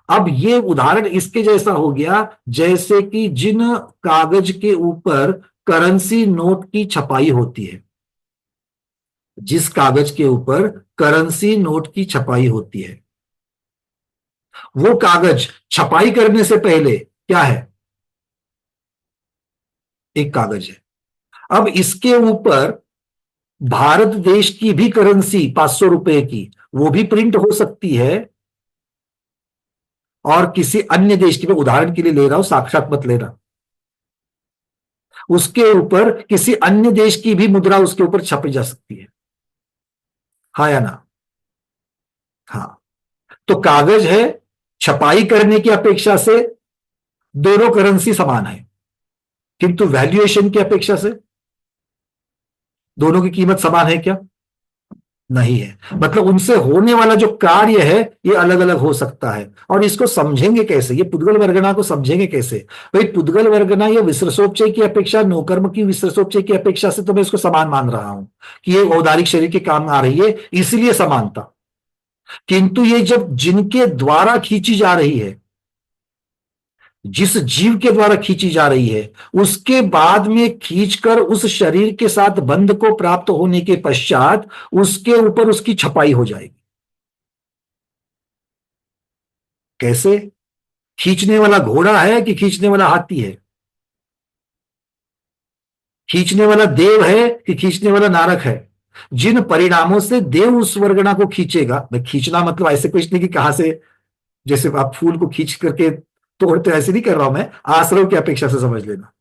अब ये उदाहरण इसके जैसा हो गया जैसे कि जिन कागज के ऊपर करेंसी नोट की छपाई होती है, जिस कागज के ऊपर करेंसी नोट की छपाई होती है, वो कागज छपाई करने से पहले क्या है? एक कागज है। अब इसके ऊपर भारत देश की भी करेंसी 500 रुपए की वो भी प्रिंट हो सकती है, और किसी अन्य देश की, मैं उदाहरण के लिए ले रहा हूं, साक्षात मत लेना, उसके ऊपर किसी अन्य देश की भी मुद्रा उसके ऊपर छपी जा सकती है, हाँ या ना? हाँ। तो कागज है, छपाई करने की अपेक्षा से दोनों करेंसी समान है, किंतु वैल्यूएशन की अपेक्षा से दोनों की कीमत समान है क्या? नहीं है। मतलब उनसे होने वाला जो कार्य है ये अलग अलग हो सकता है। और इसको समझेंगे कैसे? ये पुद्गल वर्गना को समझेंगे कैसे? भाई पुद्गल वर्गना ये विसर्सोपचय की अपेक्षा, नौकर्म की विसर्सोपचय की अपेक्षा से तो मैं इसको समान मान रहा हूं कि ये औदारिक शरीर के काम आ रही है, इसलिए समानता। किंतु ये जब जिनके द्वारा खींची जा रही है, जिस जीव के द्वारा खींची जा रही है, उसके बाद में खींचकर उस शरीर के साथ बंध को प्राप्त होने के पश्चात उसके ऊपर उसकी छपाई हो जाएगी। कैसे? खींचने वाला घोड़ा है कि खींचने वाला हाथी है? खींचने वाला देव है कि खींचने वाला नारक है? जिन परिणामों से देव उस वर्गना को खींचेगा, मैं खींचना मतलब ऐसे कुछ नहीं कि कहां से, जैसे आप फूल को खींच करके तोड़ते, ऐसे नहीं कर रहा हूं मैं, आश्रव की अपेक्षा से समझ लेना।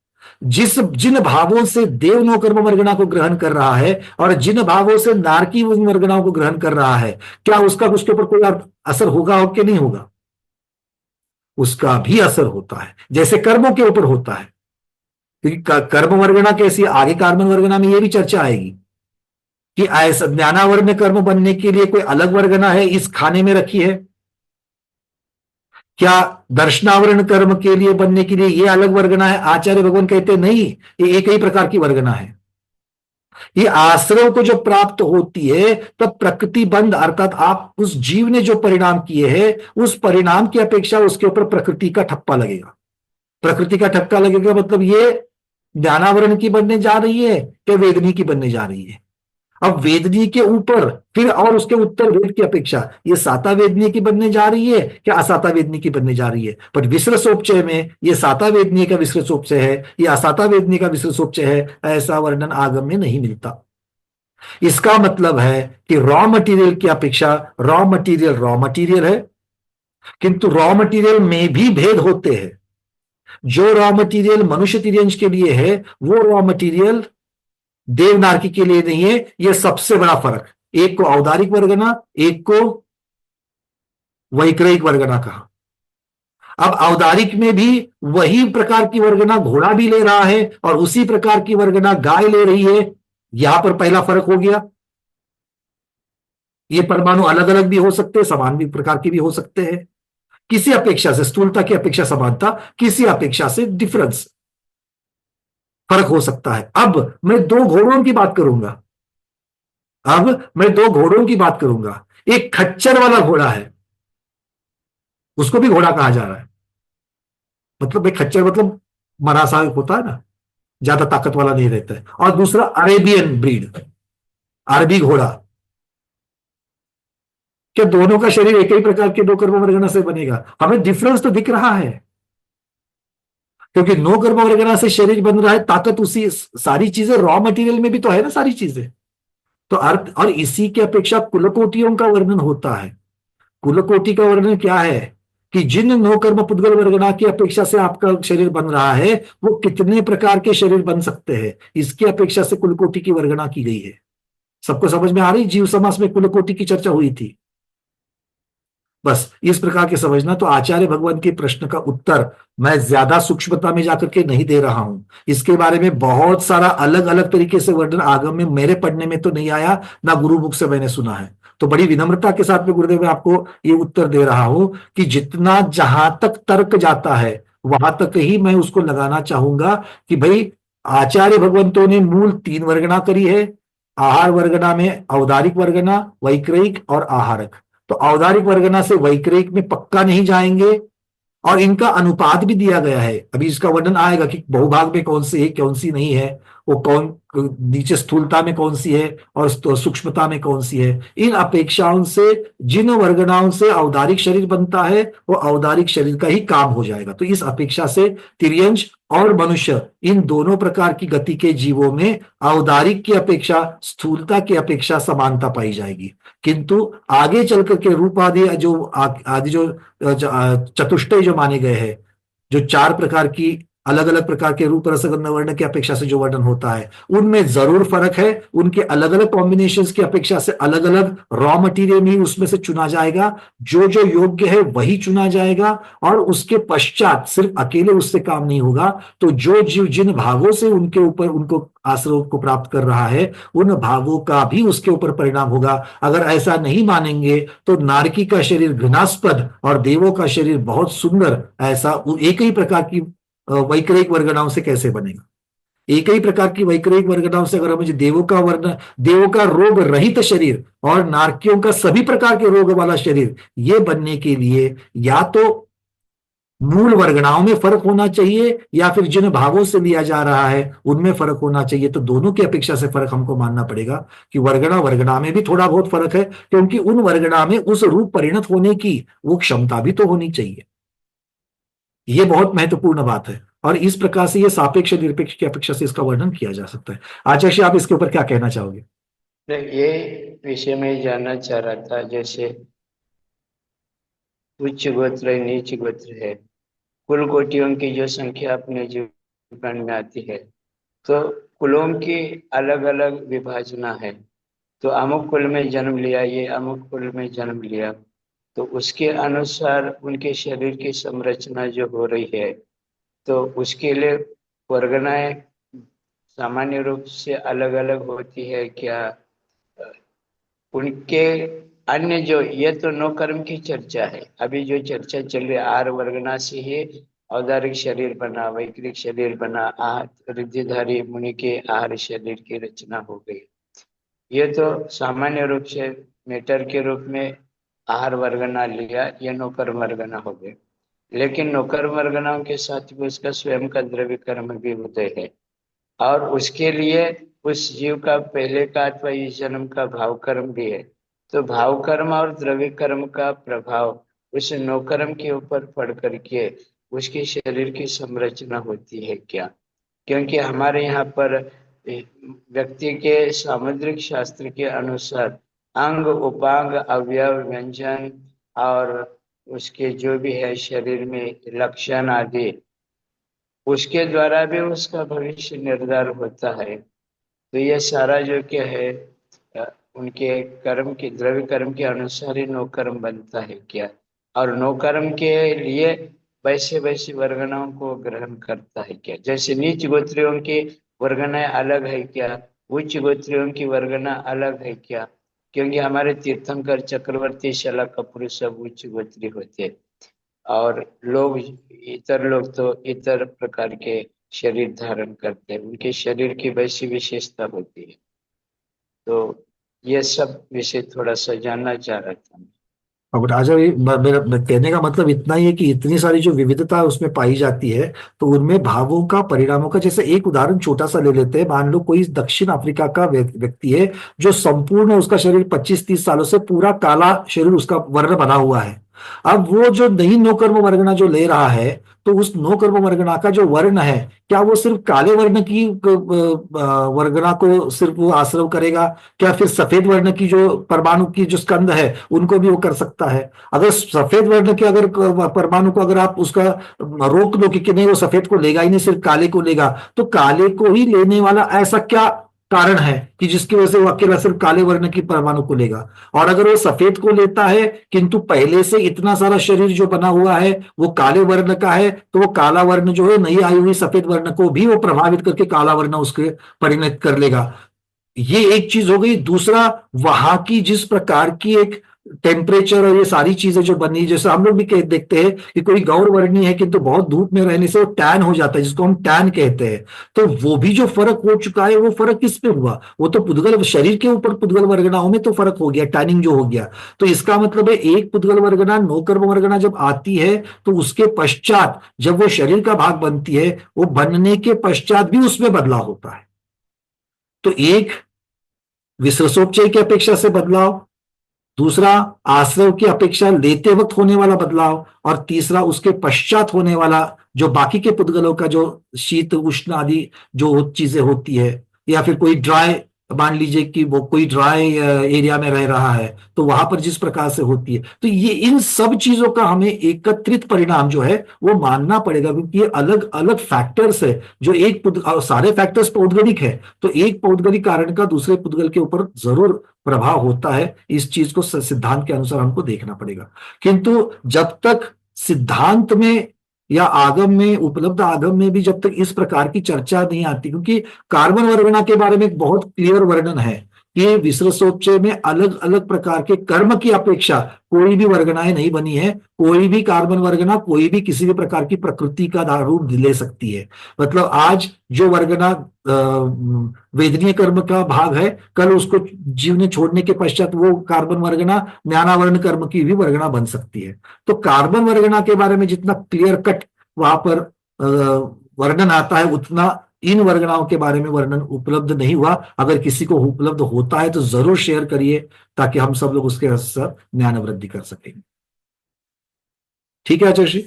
जिन भावों से देव नौकर्म वर्गना को ग्रहण कर रहा है और जिन भावों से नारकी वर्गनाओं को ग्रहण कर रहा है, क्या उसका उसके ऊपर कोई असर होगा हो कि नहीं होगा? उसका भी असर होता है, जैसे कर्मों के ऊपर होता है। क्योंकि कर्म वर्गना कैसी, आगे कर्म वर्गना में यह भी चर्चा आएगी कि ऐसा ज्ञानावर्ण कर्म बनने के लिए कोई अलग वर्गना है इस खाने में रखी है, क्या दर्शनावरण कर्म के लिए बनने के लिए ये अलग वर्गना है? आचार्य भगवान कहते नहीं, ये एक ही प्रकार की वर्गना है। ये आश्रय को जो प्राप्त होती है तब प्रकृति बंध, अर्थात आप उस जीव ने जो परिणाम किए हैं उस परिणाम की अपेक्षा उसके ऊपर प्रकृति का ठप्पा लगेगा। प्रकृति का ठप्पा लगेगा मतलब ये ज्ञानावरण की बनने जा रही है या वेदनी की बनने जा रही है। अब वेदनी के ऊपर फिर और उसके उत्तर वेद की अपेक्षा ये साता वेदनी की बनने जा रही है क्या असाता वेदनी की बनने जा रही है? पर विसर्जोपचय में ये साता वेदनी का विसर्जोपचय है, ये असाता वेदनी का विसर्जोपचय है, ऐसा वर्णन आगम में नहीं मिलता। इसका मतलब है कि रॉ मटेरियल की अपेक्षा रॉ मटेरियल है, किंतु रॉ मटेरियल में भी भेद होते हैं। जो रॉ मटेरियल मनुष्य तिर्यंश के लिए है वो रॉ मटेरियल देवनारकी के लिए नहीं है। यह सबसे बड़ा फर्क, एक को औदारिक वर्गना, एक को वैक्रयिक वर्गना कहा। अब औदारिक में भी वही प्रकार की वर्गना घोड़ा भी ले रहा है और उसी प्रकार की वर्गना गाय ले रही है। यहां पर पहला फर्क हो गया। ये परमाणु अलग अलग भी हो सकते हैं, समान भी प्रकार के भी हो सकते हैं। किसी अपेक्षा से स्थूलता की अपेक्षा समानता, किसी अपेक्षा से डिफरेंस, फर्क हो सकता है। अब मैं दो घोड़ों की बात करूंगा। एक खच्चर वाला घोड़ा है, उसको भी घोड़ा कहा जा रहा है। मतलब एक खच्चर मतलब मरा सा होता है ना, ज्यादा ताकत वाला नहीं रहता है। और दूसरा अरेबियन ब्रीड, अरबी घोड़ा। क्या दोनों का शरीर एक ही प्रकार के दो कर्म वर्गना से बनेगा? हमें डिफरेंस तो दिख रहा है, क्योंकि नो कर्म वर्गना से शरीर बन रहा है, ताकत उसी, सारी चीजें रॉ मटेरियल में भी तो है ना, सारी चीजें तो अर्थ। और इसी की अपेक्षा कुलकोटियों का वर्णन होता है। कुलकोटि का वर्णन क्या है कि जिन नो कर्म पुद्गल वर्गना की अपेक्षा से आपका शरीर बन रहा है वो कितने प्रकार के शरीर बन सकते हैं, इसकी अपेक्षा से कुलकोटि की वर्गना की गई है। सबको समझ में आ रही? जीव समास में कुलकोटि की चर्चा हुई थी। बस इस प्रकार के समझना। तो आचार्य भगवान के प्रश्न का उत्तर मैं ज्यादा सूक्ष्मता में जाकर के नहीं दे रहा हूं। इसके बारे में बहुत सारा अलग अलग तरीके से वर्णन आगम में मेरे पढ़ने में तो नहीं आया, ना गुरु मुख से मैंने सुना है। तो बड़ी विनम्रता के साथ में गुरुदेव मैं आपको ये उत्तर दे रहा हूं कि जितना जहां तक तर्क जाता है वहां तक ही मैं उसको लगाना चाहूंगा कि भाई आचार्य भगवंतों ने मूल तीन वर्गना करी है। आहार वर्गना में औदारिक वर्गना, वैक्रयिक और आहारक। तो औदारिक वर्गना से वैक्रयिक में पक्का नहीं जाएंगे और इनका अनुपात भी दिया गया है। अभी इसका वर्णन आएगा कि बहुभाग में कौन सी है कौन सी नहीं है, वो कौन नीचे स्थूलता में कौन सी है और सूक्ष्मता में कौन सी है। इन अपेक्षाओं से जिन वर्गनाओं से औदारिक शरीर बनता है वो औदारिक शरीर का ही काम हो जाएगा। तो इस अपेक्षा से तिर्यंश और मनुष्य इन दोनों प्रकार की गति के जीवों में औदारिक की अपेक्षा स्थूलता की अपेक्षा समानता पाई जाएगी। किंतु आगे चल करके रूप आदि जो चतुष्टय जो माने गए हैं, जो चार प्रकार की अलग अलग प्रकार के रूप रस गंध वर्ण की अपेक्षा से जो वर्णन होता है उनमें जरूर फर्क है। उनके अलग अलग कॉम्बिनेशंस की अपेक्षा से अलग अलग रॉ मटेरियल ही उसमें से चुना जाएगा। जो जो योग्य है वही चुना जाएगा और उसके पश्चात सिर्फ अकेले उससे काम नहीं होगा। तो जो जीव जिन भावों से उनके ऊपर उनको आश्रय को प्राप्त कर रहा है उन भावों का भी उसके ऊपर परिणाम होगा। अगर ऐसा नहीं मानेंगे तो नारकी का शरीर घृणास्पद और देवों का शरीर बहुत सुंदर, ऐसा एक ही प्रकार की वैक्रयिक वर्गनाओं से कैसे बनेगा? एक ही प्रकार की वैक्रयिक वर्गनाओं से अगर मुझे देवों का रोग रहित शरीर और नारकियों का सभी प्रकार के रोग वाला शरीर ये बनने के लिए या तो मूल वर्गनाओं में फर्क होना चाहिए या फिर जिन भावों से लिया जा रहा है उनमें फर्क होना चाहिए। तो दोनों की अपेक्षा से फर्क हमको मानना पड़ेगा कि वर्गना में भी थोड़ा बहुत फर्क है, क्योंकि उन वर्गना में उस रूप परिणत होने की वो क्षमता भी तो होनी चाहिए। ये बहुत महत्वपूर्ण बात है और इस प्रकार से ये सापेक्ष निरपेक्ष की अपेक्षा से इसका वर्णन किया जा सकता है। आचार्य आप इसके ऊपर क्या कहना चाहोगे? ये विषय में जानना चाह रहा था, जैसे उच्च गोत्र है, नीच गोत्र है, कुल कोटियों की जो संख्या अपने जीवन में आती है तो कुलों की अलग अलग विभाजना है। तो अमुक कुल में जन्म लिया, ये अमुक कुल में जन्म लिया, तो उसके अनुसार उनके शरीर की संरचना जो हो रही है तो उसके लिए वर्गनाएं सामान्य रूप से अलग अलग होती है क्या? उनके अन्य जो, ये तो नो कर्म की चर्चा है। अभी जो चर्चा चल रही है आहार वर्गना से ही औदारिक शरीर बना, वैकृतिक शरीर बना, रिद्धिधारी मुनि के आहार शरीर की रचना हो गई। ये तो सामान्य रूप से मेटर के रूप में आहार वर्गना लिया, ये नौकर वर्गना हो गए। लेकिन नौकर वर्गनाओं के साथ भी उसका स्वयं का द्रव्य कर्म भी उदय है, और उसके लिए उस जीव का पहले का अथवा इस जन्म का भाव कर्म भी है। तो भाव कर्म और द्रव्य कर्म का प्रभाव उस नौकर्म के ऊपर पड़ करके उसके शरीर की संरचना होती है क्या? क्योंकि हमारे यहाँ पर व्यक्ति के सामुद्रिक शास्त्र के अनुसार अंग, उपांग, अवयव, व्यंजन और उसके जो भी है शरीर में लक्षण आदि, उसके द्वारा भी उसका भविष्य निर्धार होता है। तो ये सारा जो क्या है उनके कर्म के, द्रव्य कर्म के अनुसार ही नौ कर्म बनता है क्या? और नौ कर्म के लिए वैसे वैसे वर्गनाओं को ग्रहण करता है क्या? जैसे नीच गोत्रियों की वर्गनाएं अलग है क्या? उच्च गोत्रियों की वर्गना अलग है क्या? क्योंकि हमारे तीर्थंकर, चक्रवर्ती, शला, कपूर सब उच्च गोत्री होते, और लोग, इतर लोग तो इतर प्रकार के शरीर धारण करते हैं, उनके शरीर की वैसी विशेषता होती है। तो ये सब विषय थोड़ा सा जानना चाह रहा था मैं। अब राजा मेरा कहने का मतलब इतना ही है कि इतनी सारी जो विविधता उसमें पाई जाती है, तो उनमें भावों का, परिणामों का, जैसे एक उदाहरण छोटा सा ले लेते हैं। मान लो कोई दक्षिण अफ्रीका का व्यक्ति है जो संपूर्ण उसका शरीर 25-30 सालों से पूरा काला शरीर, उसका वर्ण बना हुआ है। अब वो जो नई नौकर्म वर्गना जो ले रहा है, तो उस नौकर्म वर्गना का जो वर्ण है, क्या वो सिर्फ काले वर्ण की वर्गना को सिर्फ वो आश्रव करेगा? क्या फिर सफेद वर्ण की जो परमाणु की जो स्कंद है उनको भी वो कर सकता है? अगर सफेद वर्ण के अगर परमाणु को अगर आप उसका रोक दो कि नहीं वो सफेद को लेगा ही नहीं, सिर्फ काले को लेगा, तो काले को ही लेने वाला ऐसा क्या कारण है कि जिसकी वजह से वो अकेला सिर्फ काले वर्ण की परमाणु को लेगा? और अगर वो सफेद को लेता है किंतु पहले से इतना सारा शरीर जो बना हुआ है वो काले वर्ण का है, तो वो काला वर्ण जो है नई आई हुई सफेद वर्ण को भी वो प्रभावित करके काला वर्ण उसके परिणत कर लेगा। ये एक चीज हो गई। दूसरा, वहां की जिस प्रकार की एक टेम्परेचर और ये सारी चीजें जो बनी, जैसे हम लोग भी देखते हैं कि कोई गौर वर्णी है किंतु बहुत धूप में रहने से वो टैन हो जाता है, जिसको हम टैन कहते हैं। तो वो भी जो फर्क हो चुका है, वो फर्क किस पे हुआ? वो तो पुद्गल शरीर के ऊपर पुद्गल वर्गनाओं में तो फर्क हो गया, टैनिंग जो हो गया। तो इसका मतलब है एक पुद्गल वर्गना, नौकर्म वर्गना जब आती है तो उसके पश्चात जब वो शरीर का भाग बनती है, वो बनने के पश्चात भी उसमें बदलाव होता है। तो एक विसर्जोपचय की अपेक्षा से बदलाव, दूसरा आश्रय की अपेक्षा लेते वक्त होने वाला बदलाव, और तीसरा उसके पश्चात होने वाला जो बाकी के पुद्गलों का जो शीत उष्ण आदि जो चीजें होती है, या फिर कोई ड्राई, मान लीजिए कि वो कोई ड्राई एरिया में रह रहा है तो वहां पर जिस प्रकार से होती है। तो ये इन सब चीजों का हमें एकत्रित परिणाम जो है वो मानना पड़ेगा, क्योंकि ये अलग अलग फैक्टर्स है जो एक सारे फैक्टर्स पौद्गलिक है, तो एक पौद्गलिक कारण का दूसरे पुद्गल के ऊपर जरूर प्रभाव होता है। इस चीज को सिद्धांत के अनुसार हमको देखना पड़ेगा। किंतु जब तक सिद्धांत में या आगम में, उपलब्ध आगम में भी जब तक इस प्रकार की चर्चा नहीं आती, क्योंकि कार्बन वर्गना के बारे में एक बहुत क्लियर वर्णन है कि विसर्जोपचय में अलग अलग प्रकार के कर्म की अपेक्षा कोई भी वर्गनाएं नहीं बनी है। कोई भी कार्बन वर्गना कोई भी किसी भी प्रकार की प्रकृति का रूप ले सकती है। मतलब आज जो वर्गना वेदनीय कर्म का भाग है, कल उसको जीव ने छोड़ने के पश्चात वो कार्बन वर्गना ज्ञानावरण कर्म की भी वर्गना बन सकती है। तो कार्बन वर्गना के बारे में जितना क्लियर कट वहां पर वर्णन आता है, उतना इन वर्गनाओं के बारे में वर्णन उपलब्ध नहीं हुआ। अगर किसी को उपलब्ध होता है तो जरूर शेयर करिए, ताकि हम सब लोग उसके अनुसार ज्ञान वृद्धि कर सकेंगे। ठीक है आचार्य जी?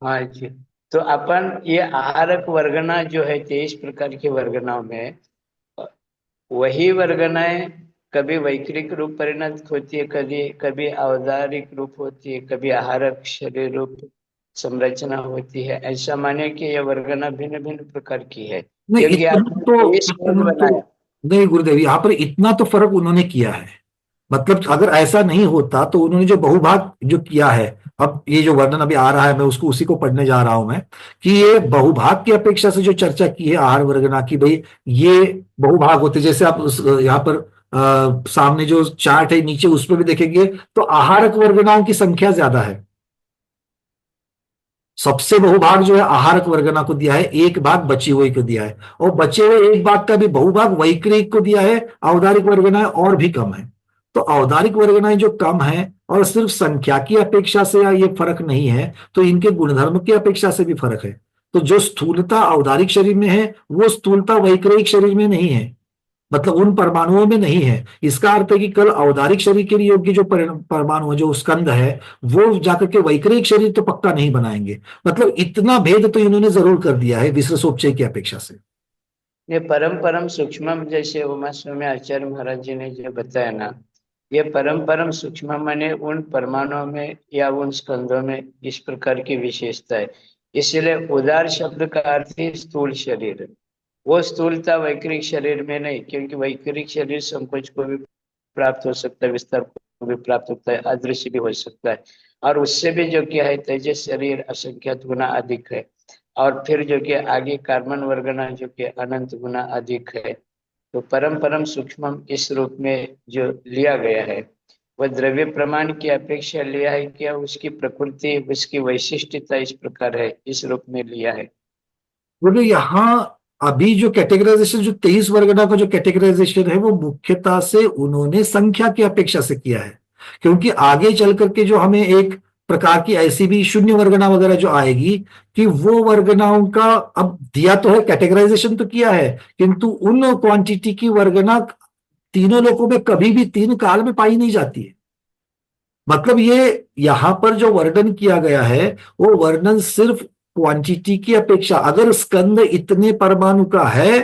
हाँ जी। तो अपन ये आहारक वर्गना जो है 23 प्रकार की वर्गनाओं में, वही वर्गनाएं कभी वैकृतिक रूप परिणत होती है, कभी कभी औदारिक रूप होती है, कभी आहारक शरीर रूप संरचना होती है। ऐसा माने कि यह वर्गना भिन्न भिन्न प्रकार की है, नहीं, क्योंकि आपने बनाया। नहीं गुरुदेव, यहाँ पर इतना तो फर्क उन्होंने किया है। मतलब अगर ऐसा नहीं होता तो उन्होंने जो बहुभाग जो किया है, अब ये जो वर्णन अभी आ रहा है मैं उसको उसी को पढ़ने जा रहा हूं मैं, कि ये बहुभाग की अपेक्षा से जो चर्चा की है आहार वर्गना की, भाई ये बहुभाग होते, जैसे आप यहाँ पर सामने जो चार्ट है नीचे उस पर भी देखेंगे तो आहारक वर्गनाओं की संख्या ज्यादा है। सबसे बहुभाग जो है आहारक वर्गना को दिया है, एक भाग बची हुई को दिया है, और बचे हुए एक भाग का भी बहुभाग वैक्रिक को दिया है। औदारिक वर्गनाएं और भी कम है। तो औदारिक वर्गनाएं जो कम है और सिर्फ संख्या की अपेक्षा से ये फर्क नहीं है, तो इनके गुणधर्म की अपेक्षा से भी फर्क है। तो जो स्थूलता औदारिक शरीर में है वो स्थूलता वैक्रिक शरीर में नहीं है, मतलब उन परमाणुओं में नहीं है। इसका अर्थ है कि कल औदारिक शरीर के लिए योग्य जो परमाणु जो स्कंद है वो जाकर के वैक्रिक शरीर तो पक्का नहीं बनाएंगे। मतलब इतना भेद तो इन्होंने जरूर कर दिया है विश्लेषोपचय की अपेक्षा से। ये परम परम सूक्ष्म, जैसे उमा स्वामी आचार्य महाराज जी ने जो बताया ना, ये परम परम सूक्ष्म माने उन परमाणुओं में या उन स्कंदों में इस प्रकार की विशेषता है। इसलिए उदार शब्द का अर्थ ही स्थूल शरीर, वो स्थूलता वैक्रिक शरीर में नहीं, क्योंकि वैक्रिक शरीर संकोच को भी प्राप्त हो सकता है, विस्तार को भी प्राप्त होता है, अदृश्य भी हो सकता है, और उससे भी जो क्या है तेजस शरीर असंख्यात गुना अधिक है, और फिर जो कि आगे कार्बन वर्गना जो कि अनंत गुना अधिक है। तो परम परम सूक्ष्म इस रूप में जो लिया गया है वह द्रव्य प्रमाण की अपेक्षा लिया है क्या, उसकी प्रकृति उसकी वैशिष्ट्यता इस प्रकार है, इस रूप में लिया है। बोले यहाँ अभी जो कैटेगराइजेशन जो 23 वर्गना का जो कैटेगराइजेशन है वो मुख्यतः से उन्होंने संख्या की अपेक्षा से किया है, क्योंकि आगे चल करके जो हमें एक प्रकार की ऐसी भी शून्य वर्गना वगैरह जो आएगी कि वो वर्गनाओं का अब दिया तो है, कैटेगराइजेशन तो किया है, किंतु उन क्वांटिटी की वर्गना तीनों लोगों में कभी भी तीन काल में पाई नहीं जाती है। मतलब ये यहां पर जो वर्णन किया गया है वो वर्णन सिर्फ क्वांटिटी की अपेक्षा, अगर स्कंद इतने परमाणु का है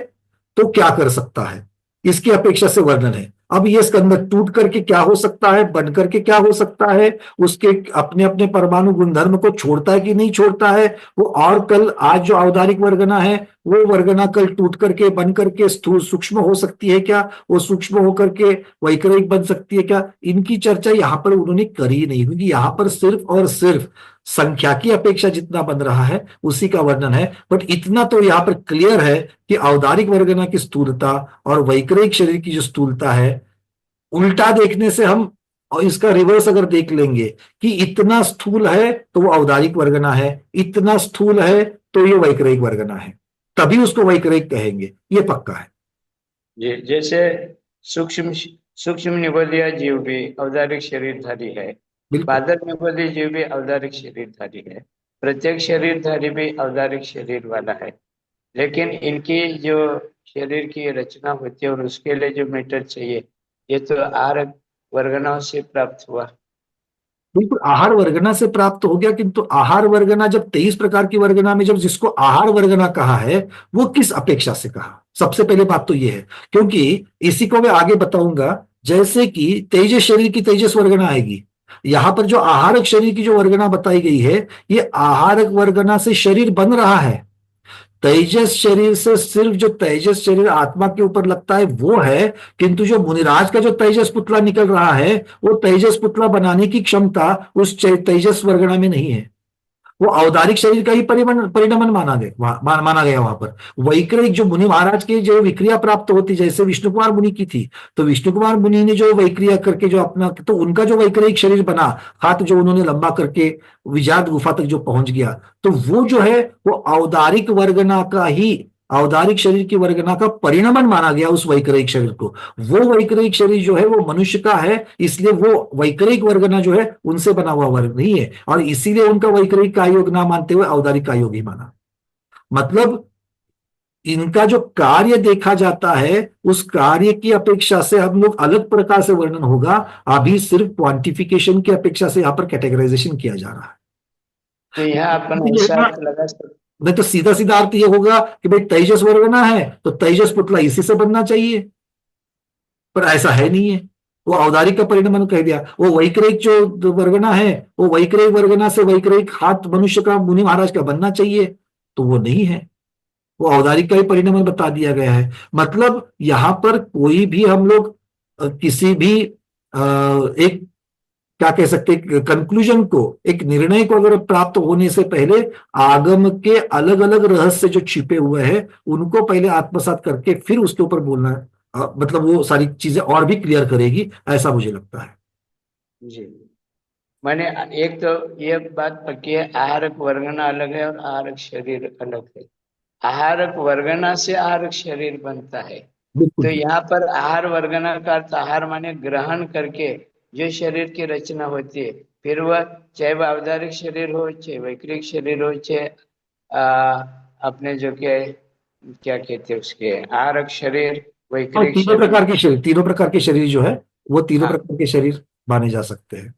तो क्या कर सकता है इसकी अपेक्षा से वर्णन है। अब ये स्कंद टूट करके क्या हो सकता है, बन करके क्या हो सकता है, उसके अपने अपने परमाणु गुणधर्म को छोड़ता है कि नहीं छोड़ता है वो, और कल आज जो औदारिक वर्गना है वो वर्गना कल टूट करके बन करके स्थूल सूक्ष्म हो सकती है क्या, वो सूक्ष्म होकर के वैक्रिक बन सकती है क्या, इनकी चर्चा यहां पर उन्होंने करी नहीं, क्योंकि यहां पर सिर्फ और सिर्फ संख्या की अपेक्षा जितना बन रहा है उसी का वर्णन है। बट इतना तो यहां पर क्लियर है कि औदारिक वर्गना की स्थूलता और वैक्रिक शरीर की जो स्थूलता है, उल्टा देखने से हम और इसका रिवर्स अगर देख लेंगे कि इतना स्थूल है तो वो औदारिक वर्गना है, इतना स्थूल है तो ये वैक्रिक वर्गना है, तभी उसको वैक्रिक कहेंगे, ये पक्का है। जैसे सूक्ष्म सूक्ष्म निबोधिया जीव भी औदारिक शरीरधारी है, बादल निबोधी जीव भी औदारिक शरीरधारी है, प्रत्येक शरीरधारी भी औदारिक शरीर वाला है, लेकिन इनकी जो शरीर की रचना होती है और उसके लिए जो मैटर चाहिए ये तो आहार वर्गनाओं से प्राप्त हुआ। बिल्कुल आहार वर्गना से प्राप्त हो गया, किंतु आहार वर्गना जब 23 प्रकार की वर्गना में जब जिसको आहार वर्गना कहा है वो किस अपेक्षा से कहा, सबसे पहले बात तो ये है, क्योंकि इसी को मैं आगे बताऊंगा। जैसे कि तेजस शरीर की तेजस वर्गना आएगी, यहां पर जो आहारक शरीर की जो वर्गना बताई गई है ये आहारक वर्गना से शरीर बन रहा है। तेजस शरीर से सिर्फ जो तेजस शरीर आत्मा के ऊपर लगता है वो है, किंतु जो मुनिराज का जो तेजस पुतला निकल रहा है वो तेजस पुतला बनाने की क्षमता उस तेजस वर्गना में नहीं है, वो औदारिक शरीर का ही परिणमन माना गया वहां पर। वैक्रिक जो मुनि महाराज की जो विक्रिया प्राप्त होती जैसे विष्णु कुमार मुनि की थी, तो विष्णु कुमार मुनि ने जो वैक्रिया करके जो अपना, तो उनका जो वैक्रिक शरीर बना, हाथ जो उन्होंने लंबा करके विजात गुफा तक जो पहुंच गया, तो वो जो है वो औदारिक वर्गना का ही, औदारिक शरीर की वर्गना का परिणमन माना गया उस वैक्रिक शरीर को। वो वैक्रिक शरीर जो है वो मनुष्य का है, इसलिए वो वैक्रिक वर्गना जो है उनसे बना हुआ वर्ग नहीं है, और इसीलिए उनका वैक्रिक का योग ना मानते हुए औदारिक का योग ही माना। मतलब इनका जो कार्य देखा जाता है उस कार्य की अपेक्षा से हम लोग अलग प्रकार से वर्णन होगा, अभी सिर्फ क्वांटिफिकेशन की अपेक्षा से यहां पर कैटेगराइजेशन किया जा रहा है। तो यहाँ अपन ऐसा लगा सकते नहीं तो सीधा सीधा अर्थ ये होगा कि भाई तेजस वर्गना है तो तेजस पुतला इसी से बनना चाहिए, पर ऐसा है नहीं है, वो औदारिक का परिणमन कह दिया। वो वैक्रिक जो वर्गना है वो वैक्रिक वर्गना से वैक्रिक हाथ मनुष्य का मुनि महाराज का बनना चाहिए, तो वो नहीं है, वो औदारिक का ही परिणमन बता दिया गया है। मतलब यहां पर कोई भी हम लोग किसी भी एक क्या कह सकते कंक्लूजन को, एक निर्णय को अगर प्राप्त होने से पहले आगम के अलग अलग रहस्य जो छिपे हुए हैं उनको पहले आत्मसात करके फिर उसके ऊपर बोलना मतलब वो सारी चीजें और भी क्लियर करेगी, ऐसा मुझे लगता है। जी, मैंने एक तो ये बात पक्की है, आहारक वर्गना अलग है और आहारक शरीर अलग है। आहारक वर्गना से आहारक शरीर बनता है। बिल्कुल तो बिल्कुल। यहाँ पर आहार वर्गना का अर्थ आहार माने ग्रहण करके जो शरीर की रचना होती है, फिर वह चाहे वह औदारिक शरीर हो, चाहे वैक्रिक शरीर हो, चाहे अपने जो के क्या कहते हैं उसके आहारक शरीर, हाँ, वैक्रिक तीनों शरीर। प्रकार के शरीर, तीनों प्रकार के शरीर जो है वो तीनों हाँ, प्रकार के शरीर माने जा सकते हैं।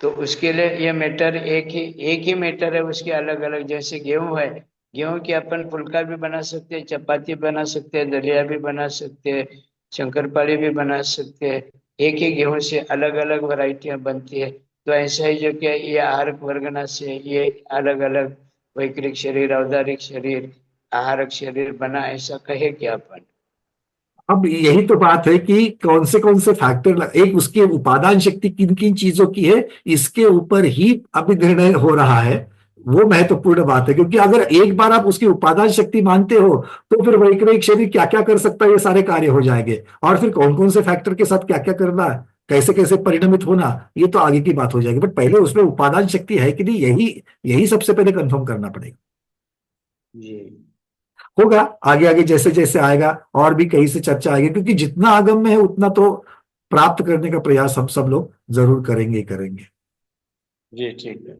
तो उसके लिए ये मैटर एक ही मैटर है, उसके अलग अलग, जैसे गेहूं है, गेहूं की अपन फुल्का भी बना सकते हैं, चपाती बना सकते हैं, दलिया भी बना सकते हैं, शंकरपाड़ी भी बना सकते हैं। एक ही गेहूं से अलग अलग वैरायटियां बनती है। तो ऐसा ही जो कि ये आहारक वर्गना से ये अलग अलग वैक्रिक शरीर, औदारिक शरीर, आहारक शरीर बना, ऐसा कहे क्या अपन? अब यही तो बात है कि कौन से फैक्टर, एक उसकी उपादान शक्ति किन किन चीजों की है, इसके ऊपर ही अभी निर्णय हो रहा है। वो महत्वपूर्ण बात है, क्योंकि अगर एक बार आप उसकी उपादान शक्ति मानते हो तो फिर वैक्रिक शरीर क्या क्या कर सकता है, ये सारे कार्य हो जाएंगे। और फिर कौन से फैक्टर के साथ क्या क्या करना है, कैसे कैसे परिणमित होना, ये तो आगे की बात हो जाएगी। बट पहले उसमें उपादान शक्ति है कि नहीं, यही यही सबसे पहले कंफर्म करना पड़ेगा। जी होगा आगे आगे जैसे जैसे आएगा, और भी कहीं से चर्चा आएगी, क्योंकि जितना आगम में है उतना तो प्राप्त करने का प्रयास हम सब लोग जरूर करेंगे ही करेंगे। जी, ठीक है।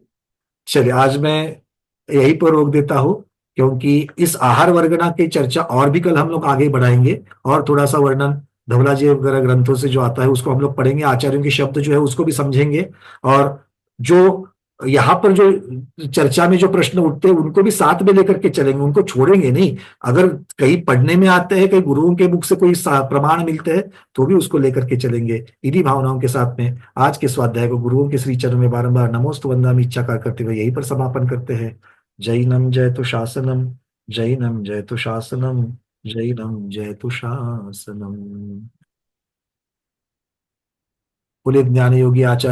चलिए, आज मैं यहीं पर रोक देता हूं, क्योंकि इस आहार वर्गना की चर्चा और भी कल हम लोग आगे बढ़ाएंगे, और थोड़ा सा वर्णन धवला जी वगैरह ग्रंथों से जो आता है उसको हम लोग पढ़ेंगे, आचार्यों के शब्द जो है उसको भी समझेंगे। और जो यहाँ पर जो चर्चा में जो प्रश्न उठते हैं उनको भी साथ में लेकर के चलेंगे, उनको छोड़ेंगे नहीं। अगर कहीं पढ़ने में आते हैं, कहीं गुरुओं के मुख से कोई प्रमाण मिलते हैं, तो भी उसको लेकर के चलेंगे। इन्हीं भावनाओं के साथ में आज के स्वाध्याय को गुरुओं के श्री चरणों में बारंबार नमोस्तु वंदनामि इच्छा करते हुए यहीं पर समापन करते हैं। जैनम जयतु शासनम, जैनम जयतु शासनम, जैनम जयतु शासनम। बोले ज्ञान योगी आचार्य